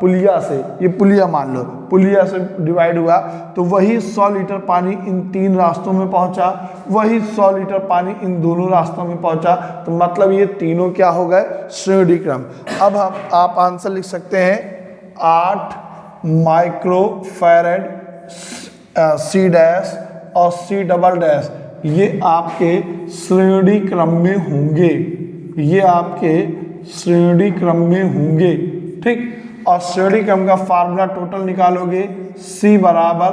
पुलिया से, ये पुलिया मान लो, पुलिया से डिवाइड हुआ, तो वही 100 लीटर पानी इन 3 रास्तों में पहुंचा, वही 100 लीटर पानी इन दोनों रास्तों में पहुंचा। तो मतलब ये तीनों क्या हो गए, श्रेणी क्रम। अब आप आंसर लिख सकते हैं 8 माइक्रोफैरड C डैश और C डबल डैश, ये आपके श्रेणी क्रम में होंगे, ये आपके श्रेणी क्रम में होंगे। ठीक, और श्रेणी क्रम का फार्मूला टोटल निकालोगे, C बराबर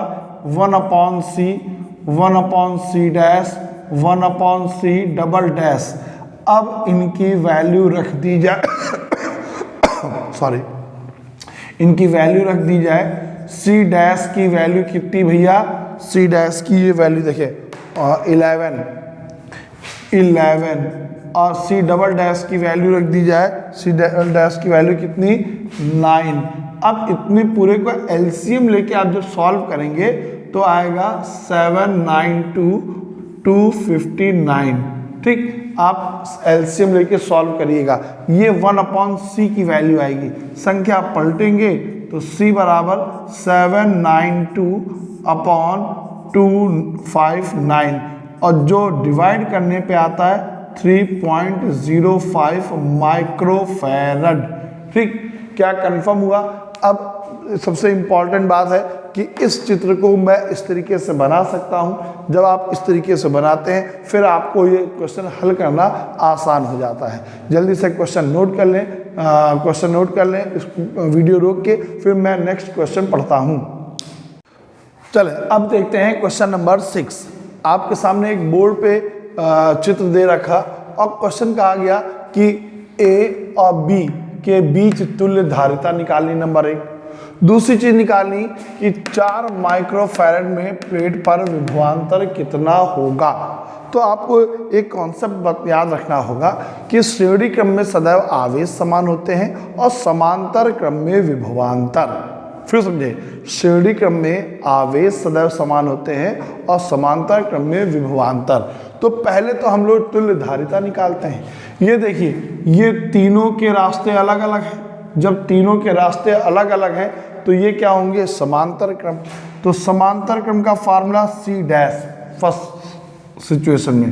1/C, 1/C dash, 1/C double dash. अब इनकी वैल्यू रख दी जाए सॉरी, इनकी वैल्यू रख दी जाए। C डैश की वैल्यू कितनी भैया, C डैश की ये वैल्यू देखिए 11 और C डबल डैश की वैल्यू रख दी जाए, C डबल डैश की वैल्यू कितनी, 9। अब इतने पूरे को एलसीएम लेके आप जब सॉल्व करेंगे तो आएगा 792,259। ठीक, आप एलसीएम लेके सॉल्व करिएगा, ये 1/C की वैल्यू आएगी। संख्या पलटेंगे तो C बराबर 792/259 और जो डिवाइड करने पे आता है 3.05 माइक्रोफैरड। ठीक, क्या कंफर्म हुआ। अब सबसे इम्पॉर्टेंट बात है कि इस चित्र को मैं इस तरीके से बना सकता हूं। जब आप इस तरीके से बनाते हैं फिर आपको ये क्वेश्चन हल करना आसान हो जाता है। जल्दी से क्वेश्चन नोट कर लें, क्वेश्चन नोट कर लें, इस वीडियो रोक के फिर मैं नेक्स्ट क्वेश्चन पढ़ता हूं। चले अब देखते हैं क्वेश्चन नंबर 6। आपके सामने एक बोर्ड पे चित्र दे रखा और क्वेश्चन कहा गया कि ए और बी के बीच तुल्य धारिता निकालनी, नंबर 1। दूसरी चीज निकालनी कि 4 माइक्रोफैरड में प्लेट पर विभवांतर कितना होगा। तो आपको एक कॉन्सेप्ट याद रखना होगा कि श्रेणी क्रम में सदैव आवेश समान होते हैं और समांतर क्रम में विभवांतर। फिर समझे, श्रेणी क्रम में आवेश सदैव समान होते हैं और समांतर क्रम में विभवांतर। तो पहले तो हम लोग तुल्य धारिता निकालते हैं। ये देखिए, ये तीनों के रास्ते अलग अलग हैं। जब तीनों के रास्ते अलग अलग हैं तो ये क्या होंगे, समांतर क्रम। तो समांतर क्रम का formula C dash first situation में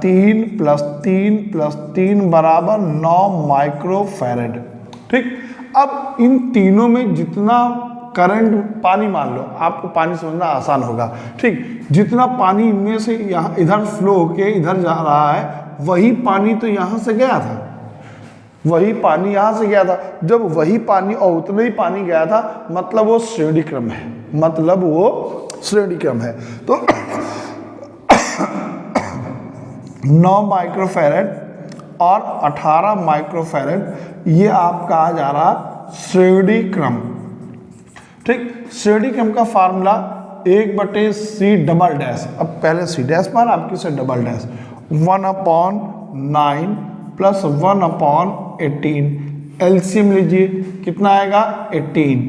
3 + 3 + 3 बराबर 9 माइक्रोफैरड। ठीक, अब इन तीनों में जितना करंट पानी मान लो, आपको पानी समझना आसान होगा, ठीक। जितना पानी इनमें से यहाँ इधर फ्लो होके इधर जा रहा है, वही पानी तो यहाँ से गया था, वही पानी यहाँ से गया था। जब वही पानी और उतना ही पानी गया था, मतलब वो श्रेणी क्रम है, मतलब वो श्रेणी क्रम है। तो 9 माइक्रोफैरड और 18 माइक्रोफैरड ये आपका आ जा रहा श्रेणी क्रम, ठीक। श्रेणी क्रम का फार्मूला 1/c डबल डैश, अब पहले c डैश माना, आपकी से डबल डैश, 1/9 प्लस 1/18, एलसीएम लीजिए कितना आएगा 18,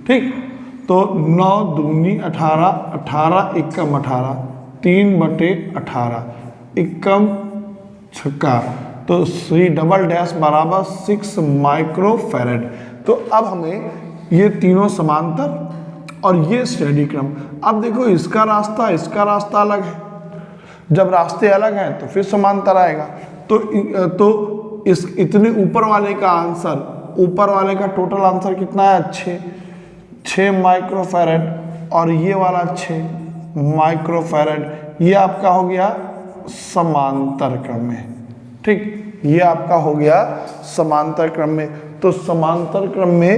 ठीक। तो 9 दूनी 18, 18 एकम 18, 3/18, एकम छक्का, तो c डबल डैश बराबर 6 माइक्रोफैरड। तो अब हमें ये तीनों समांतर और ये श्रेणी क्रम, अब देखो इसका रास्ता अलग है, जब रास्ते अलग हैं तो फिर समांतर आएगा। तो इस इतने ऊपर वाले का आंसर, ऊपर वाले का टोटल आंसर कितना है 6 माइक्रोफैरड, और ये वाला 6 माइक्रोफैरड, ये आपका हो गया समांतर क्रम में, ठीक। ये आपका हो गया समांतर क्रम में। तो समांतर क्रम में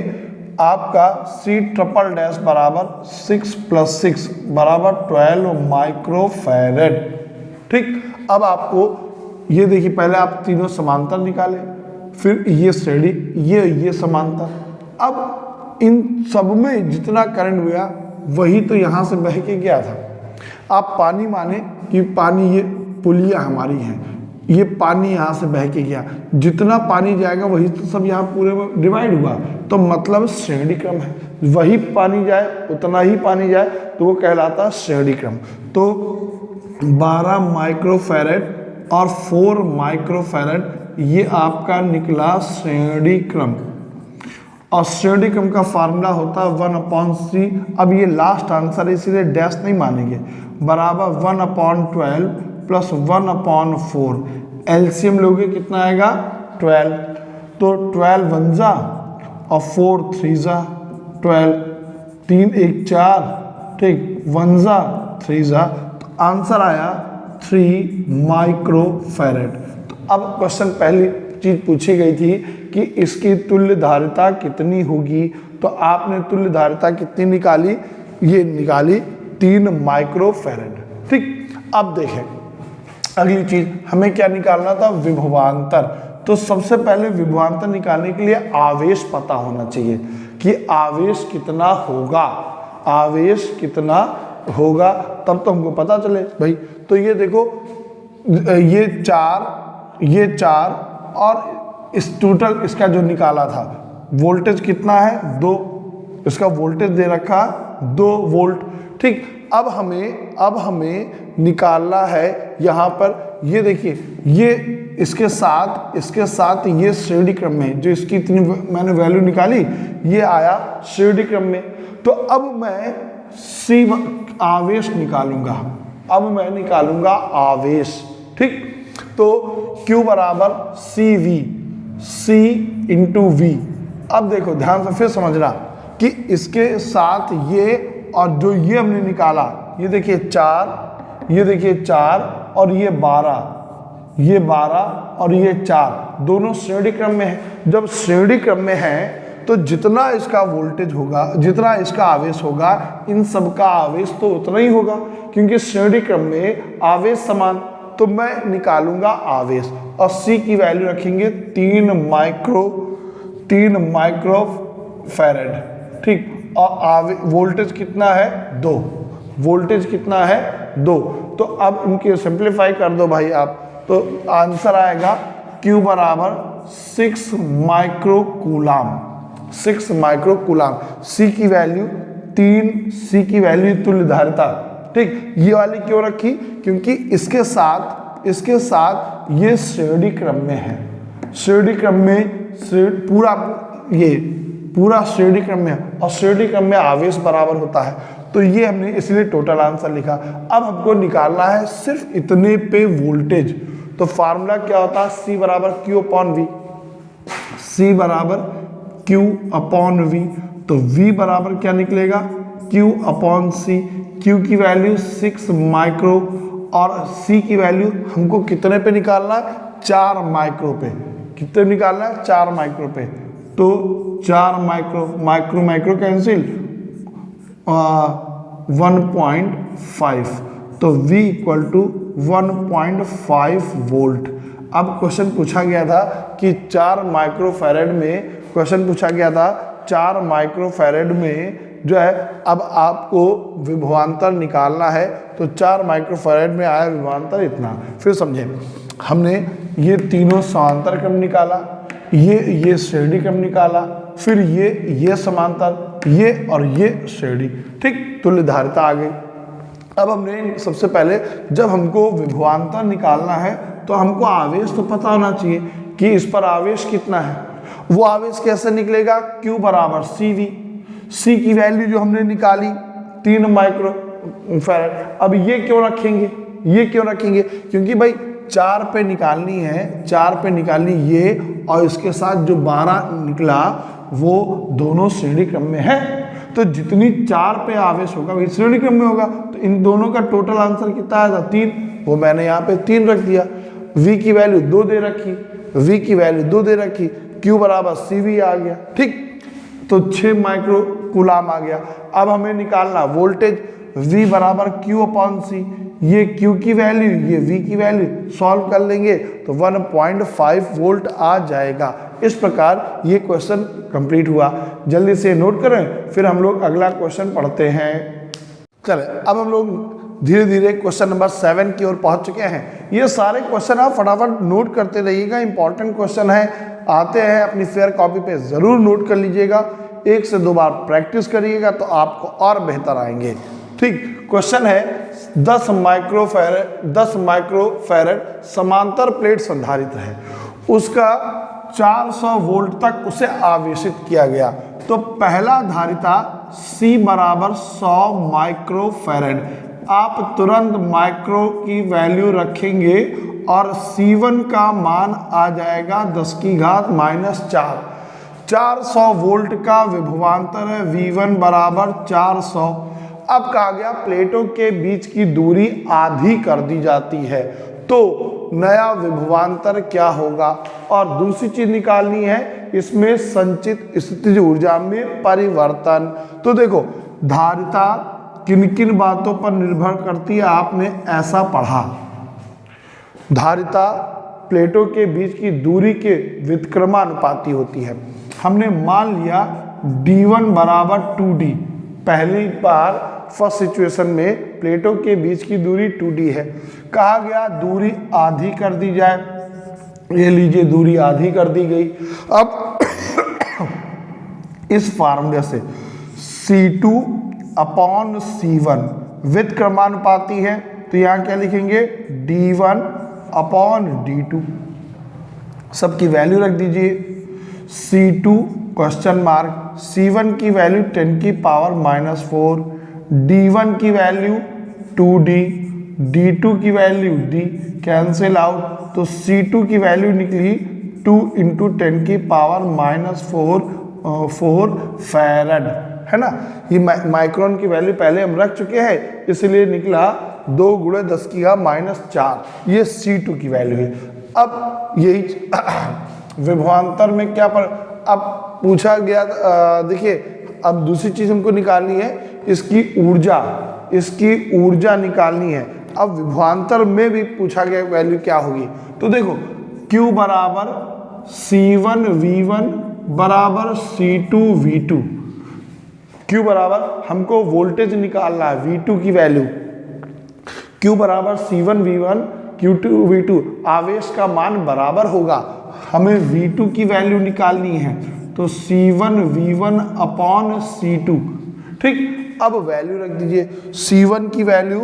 आपका c ट्रिपल डैश बराबर 6 + 6 बराबर 12 माइक्रोफैरड, ठीक। अब आपको ये देखिए, पहले आप तीनों समांतर निकाले, फिर ये श्रेणी, ये समांतर। अब इन सब में जितना करंट गया वही तो यहाँ से बह के गया था। आप पानी माने कि पानी, ये पुलिया हमारी है, ये पानी यहाँ से बह के गया, जितना पानी जाएगा वही तो सब यहाँ पूरे में डिवाइड हुआ, तो मतलब श्रेणी क्रम है। वही पानी जाए, उतना ही पानी जाए, तो वो कहलाता श्रेणी क्रम। तो 12 माइक्रोफैरड और 4 माइक्रोफैरड ये आपका निकला श्रेणी क्रम, और श्रेणी क्रम का फार्मूला होता है 1/c। अब ये लास्ट आंसर है इसीलिए डैश नहीं मानेंगे, बराबर 1/12 प्लस 1/4, एलसीएम लोगे कितना आएगा 12, तो 12 1 जा और 4 3 जा 12, 3 1 4, ठीक, 1 जा 3 जा, तो आंसर आया 3 माइक्रोफैरड। तो अब क्वेश्चन पहली चीज पूछी गई थी कि इसकी तुल्य धारिता कितनी होगी, तो आपने तुल्य धारिता कितनी निकाली, ये निकाली 3 माइक्रोफैरड, ठीक। अब देखें अगली चीज हमें क्या निकालना था, विभवांतर। तो सबसे पहले विभवांतर निकालने के लिए आवेश पता होना चाहिए कि आवेश कितना होगा, आवेश कितना होगा, तब तो हमको पता चले भाई। तो ये देखो, ये 4 और इस टोटल इसका जो निकाला था वोल्टेज कितना है 2, इसका वोल्टेज दे रखा 2 वोल्ट, ठीक। अब हमें निकालना है यहाँ पर, ये देखिए, ये इसके साथ ये श्रेणी क्रम में, जो इसकी इतनी मैंने वैल्यू निकाली, ये आया श्रेणी क्रम में। तो अब मैं आवेश निकालूंगा, अब मैं निकालूंगा आवेश, ठीक। तो Q बराबर CV, C × V। अब देखो ध्यान से फिर समझना कि इसके साथ ये और जो ये हमने निकाला, ये देखिए 4, ये देखिए 4 और ये 12, ये 12 और ये 4, दोनों श्रेणी क्रम में है। जब श्रेणी क्रम में है तो जितना इसका वोल्टेज होगा, जितना इसका आवेश होगा, इन सब का आवेश तो उतना ही होगा, क्योंकि श्रेणी क्रम में आवेश समान। तो मैं निकालूंगा आवेश और C की वैल्यू रखेंगे 3 माइक्रोफैरड, ठीक। और वोल्टेज कितना है 2, वोल्टेज कितना है 2। तो अब इनके सिंप्लीफाई कर दो भाई आप, तो आंसर आएगा Q बराबर 6 माइक्रोकूलाम, 6 माइक्रोकूलाम। C की वैल्यू 3, C की वैल्यू तुल्य धारिता, ठीक। ये वाली क्यों रखी, क्योंकि इसके साथ ये श्रेणी क्रम में है, श्रेणी क्रम में पूरा श्रेणी क्रम में है, और श्रेणी क्रम में आवेश बराबर होता है, तो ये हमने इसलिए टोटल आंसर लिखा। अब हमको निकालना है सिर्फ इतने पे वोल्टेज, तो फार्मूला क्या होता है, C बराबर Q/V, C बराबर Q/V। तो V बराबर क्या निकलेगा, Q अपॉन C। Q की वैल्यू 6 माइक्रो और C की वैल्यू हमको कितने पे निकालना है, 4 माइक्रो पे। कितने निकालना है, 4 माइक्रो पे। तो 4 माइक्रो माइक्रो कैंसिल, 1.5, तो V इक्वल टू 1.5 वोल्ट। अब क्वेश्चन पूछा गया था कि 4 माइक्रोफैरेड में, क्वेश्चन पूछा गया था 4 माइक्रोफैरेड में जो है, अब आपको विभवांतर निकालना है, तो 4 माइक्रोफैरेड में आया विभवांतर इतना। फिर समझे, हमने ये तीनों समांतर क्रम निकाला, ये श्रेणी क्रम निकाला, फिर ये समांतर, ये और ये श्रेणी, ठीक, तुल्य धारिता आ गई। अब हमने सबसे पहले जब हमको विभवांतर निकालना है तो हमको आवेश तो पता होना चाहिए कि इस पर आवेश कितना है। वो आवेश कैसे निकलेगा, Q बराबर CV। C की वैल्यू जो हमने निकाली 3 माइक्रोफैरेड। अब ये क्यों रखेंगे, ये क्यों रखेंगे, क्योंकि भाई 4 पे निकालनी है, 4 पे निकालनी ये, और इसके साथ जो 12 निकला वो दोनों श्रेणी क्रम में है। तो जितनी 4 पे आवेश होगा वही श्रेणी क्रम में होगा। तो इन दोनों का टोटल आंसर कितना आया था, 3। वो मैंने यहाँ पे 3 रख दिया। V की वैल्यू 2 दे रखी, V की वैल्यू 2 दे रखी, Q बराबर CV आ गया, ठीक। तो 6 माइक्रो कूलाम आ गया। अब हमें निकालना वोल्टेज, V बराबर Q अपॉन C। ये Q की वैल्यू, ये V की वैल्यू सॉल्व कर लेंगे तो 1.5 वोल्ट आ जाएगा। इस प्रकार ये क्वेश्चन कंप्लीट हुआ। जल्दी से नोट करें, फिर हम लोग अगला क्वेश्चन पढ़ते हैं। चले, अब हम लोग धीरे धीरे क्वेश्चन नंबर 7 की ओर पहुंच चुके हैं। ये सारे क्वेश्चन आप फटाफट नोट करते रहिएगा, इंपॉर्टेंट क्वेश्चन है, आते हैं, अपनी फेयर कॉपी पे जरूर नोट कर लीजिएगा। 1 से 2 बार प्रैक्टिस करिएगा तो आपको और बेहतर आएंगे, ठीक। क्वेश्चन है 10 माइक्रोफैरेड समांतर प्लेट संधारित्र है, उसका 400 वोल्ट तक उसे आवेशित किया गया। तो पहला धारिता C बराबर 100 माइक्रोफैरेड। आप तुरंत माइक्रो की वैल्यू रखेंगे और C1 का मान आ जाएगा 10 की घात -4। 400 वोल्ट का विभवांतर है, V1 बराबर 400। अब कहा गया प्लेटों के बीच की दूरी आधी कर दी जाती है, तो नया विभवांतर क्या होगा। और दूसरी चीज निकालनी है, इसमें संचित स्थितिज ऊर्जा में परिवर्तन। तो देखो, धारिता किन किन बातों पर निर्भर करती है, आपने ऐसा पढ़ा। धारिता प्लेटों के बीच की दूरी के व्युत्क्रमानुपाती होती है। हमने मान लिया D1 बराबर 2D। पहली बार फर्स्ट सिचुएशन में प्लेटों के बीच की दूरी 2D है। कहा गया दूरी आधी कर दी जाए, ये लीजिए दूरी आधी कर दी गई। अब इस फार्मूले से C2 अपॉन C1 व्युत्क्रमानुपाती है, तो यहाँ क्या लिखेंगे, D1 अपॉन D2। सबकी वैल्यू रख दीजिए। C2 क्वेश्चन मार्क, C1 की वैल्यू 10 की पावर -4, D1 की वैल्यू 2D, D2 की वैल्यू D, कैंसिल आउट। तो C2 की वैल्यू निकली 2 × 10 की पावर -4 फैरड, है ना। ये माइक्रोन की वैल्यू पहले हम रख चुके हैं, इसलिए निकला 2 × 10 की घात -4। ये C2 की वैल्यू है। अब यही विभवांतर में क्या पर अब पूछा गया, देखिए अब दूसरी चीज हमको निकालनी है, इसकी ऊर्जा निकालनी है। अब विभवांतर में भी पूछा गया वैल्यू क्या होगी। तो देखो Q बराबर C1 V1 बराबर C2 V2। Q बराबर हमको वोल्टेज निकालना है, V2 की वैल्यू, Q बराबर C1 V1 Q2 V2। आवेश का मान बराबर होगा, हमें V2 की वैल्यू निकालनी है, तो C1 V1 अपॉन C2, ठीक। अब वैल्यू रख दीजिए। C1 की वैल्यू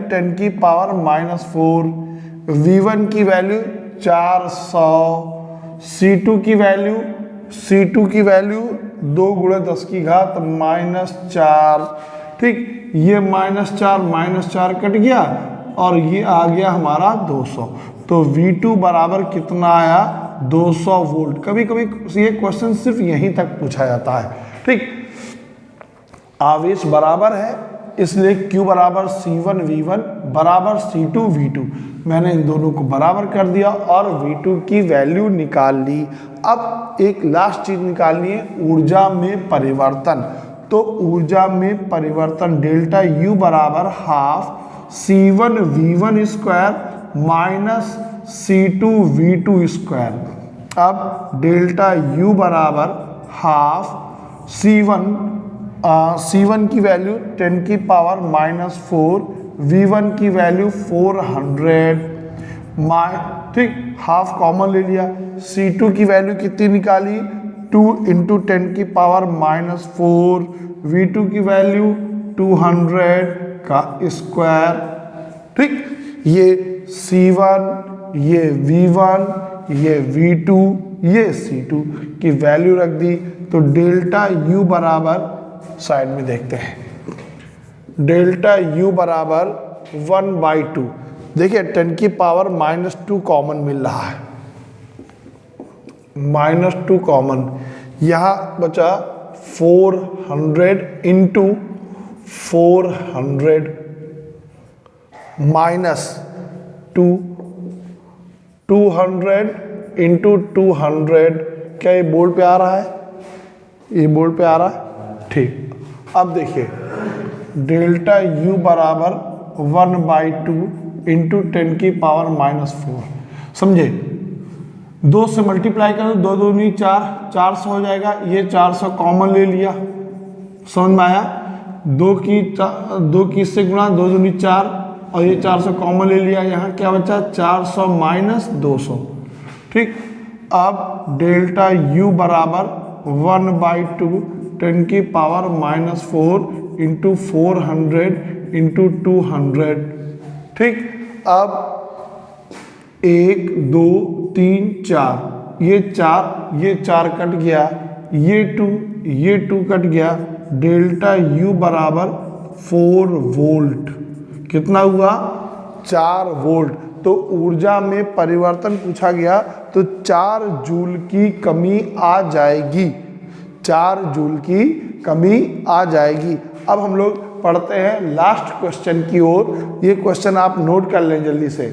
10 की पावर -4, V1 की वैल्यू 400, C2 की वैल्यू 2 × 10 की घात -4, ठीक। ये -4 कट गया और ये आ गया हमारा 200। तो V2 बराबर कितना आया, 200 वोल्ट। कभी कभी ये क्वेश्चन सिर्फ यहीं तक पूछा जाता है। ठीक, आवेश बराबर है इसलिए Q बराबर C1 V1 बराबर C2 V2, मैंने इन दोनों को बराबर कर दिया और V2 की वैल्यू निकाल ली। अब एक लास्ट चीज निकालनी है, ऊर्जा में परिवर्तन। तो ऊर्जा में परिवर्तन डेल्टा U बराबर half C1 V1 square minus C2 V2 square. अब डेल्टा U बराबर हाफ C1 की वैल्यू 10 की पावर -4, V1 की वैल्यू 400, ठीक, हाफ कॉमन ले लिया। C2 की वैल्यू कितनी निकाली, 2 × 10 की पावर -4, V2 की वैल्यू 200 का स्क्वायर। ठीक, ये C1, ये V1, ये V2, ये C2 की वैल्यू रख दी। तो डेल्टा U बराबर, साइड में देखते हैं, डेल्टा U बराबर 1/2। देखिए 10 की पावर -2 कॉमन मिल रहा है, -2 कॉमन, यहाँ बचा 400 × 400 -2, 200 × 200। क्या ये बोर्ड पे आ रहा है, ये बोर्ड पे आ रहा है? ठीक, अब देखिए डेल्टा U बराबर 1/2 × 10 की पावर -4, समझे? 2 से मल्टीप्लाई करो, 2 दूनी 4, 400 हो जाएगा। ये 400 कॉमन ले लिया, समझ में आया? 2 की इससे गुणा, 2 दूनी 4 और ये 400 कॉमन ले लिया। यहाँ क्या बचा, 400 - 200। ठीक, अब डेल्टा U बराबर 1/2 10 की पावर -4 × 400 × 200। ठीक, अब 1 2 3 4, ये 4 कट गया, ये 2 कट गया। डेल्टा U बराबर 4 वोल्ट। कितना हुआ, 4 वोल्ट। तो ऊर्जा में परिवर्तन पूछा गया तो 4 जूल की कमी आ जाएगी, 4 जूल की कमी आ जाएगी। अब हम लोग पढ़ते हैं लास्ट क्वेश्चन की ओर। ये क्वेश्चन आप नोट कर लें जल्दी से।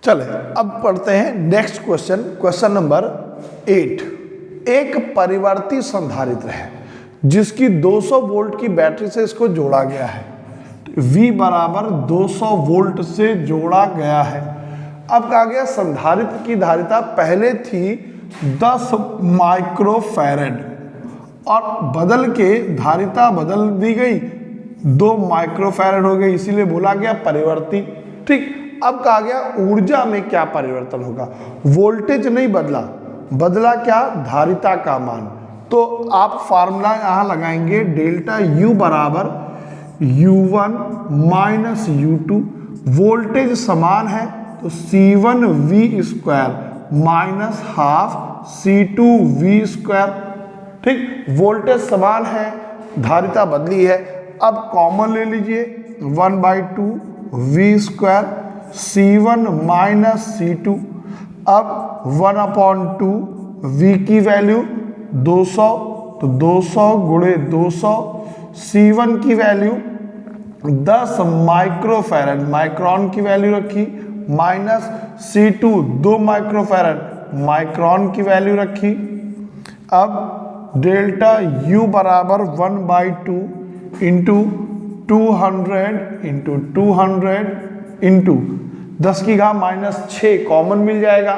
चले अब पढ़ते हैं नेक्स्ट क्वेश्चन, क्वेश्चन नंबर 8। एक परिवर्ती संधारित्र है जिसकी 200 वोल्ट की बैटरी से इसको जोड़ा गया है। V बराबर 200 वोल्ट से जोड़ा गया है। अब कहा गया संधारित्र की धारिता पहले थी 10 माइक्रोफैरड और बदल के धारिता बदल दी गई, 2 माइक्रोफैरड हो गई, इसीलिए बोला गया परिवर्ती। ठीक, अब कहा गया ऊर्जा में क्या परिवर्तन होगा। वोल्टेज नहीं बदला, बदला क्या, धारिता का मान। तो आप फार्मूला यहां लगाएंगे, डेल्टा U बराबर U1 - U2, वोल्टेज समान है तो C1 V square minus half C2 V square. ठीक, वोल्टेज समान है, धारिता बदली है। अब कॉमन ले लीजिए, 1/2 V स्क्वायर C1 - C2। अब 1/2 V की वैल्यू 200, तो 200 × 200। C1 की वैल्यू 10 माइक्रोफैरड, माइक्रोन की वैल्यू रखी, माइनस C2 2 माइक्रोफैरड, माइक्रोन की वैल्यू रखी। अब डेल्टा U बराबर 1/2 × 200 × 200 × 10 की घात -6 कॉमन मिल जाएगा,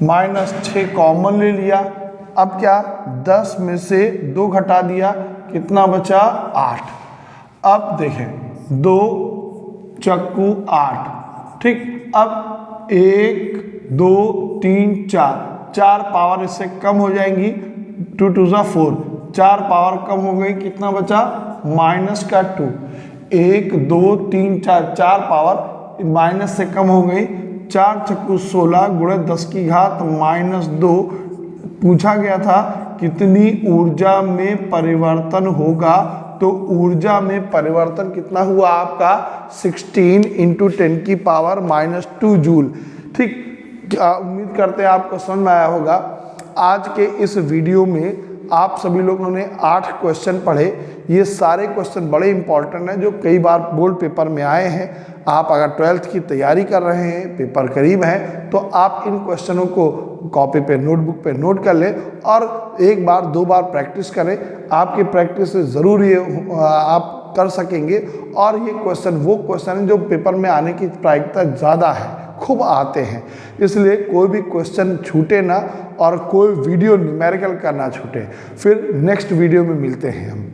-6 कॉमन ले लिया। अब क्या, 10 में से 2 घटा दिया, कितना बचा, 8। अब देखें 2 चक्कू 8। ठीक, अब 1 2 3 4 पावर इससे कम हो जाएंगी, 2 2 4, 4 पावर कम हो गई, कितना बचा, -2। 1 2 3 4 पावर माइनस से कम हो गई, 4 चक्कू 16 × 10 की घात -2। पूछा गया था कितनी ऊर्जा में परिवर्तन होगा, तो ऊर्जा में परिवर्तन कितना हुआ आपका, 16 × 10 की पावर -2 जूल। ठीक, उम्मीद करते हैं आपको समझ में आया होगा। आज के इस वीडियो में आप सभी लोगों ने 8 क्वेश्चन पढ़े। ये सारे क्वेश्चन बड़े इंपॉर्टेंट हैं जो कई बार बोर्ड पेपर में आए हैं। आप अगर 12th की तैयारी कर रहे हैं, पेपर करीब है, तो आप इन क्वेश्चनों को कॉपी पे, नोटबुक पे नोट कर लें और एक बार 2 बार प्रैक्टिस करें। आपकी प्रैक्टिस से ज़रूर ये आप कर सकेंगे। और ये क्वेश्चन वो क्वेश्चन हैं जो पेपर में आने की प्रायिकता ज़्यादा है, खूब आते हैं। इसलिए कोई भी क्वेश्चन छूटे ना और कोई वीडियो न्यूमेरिकल का ना छूटे। फिर नेक्स्ट वीडियो में मिलते हैं हम।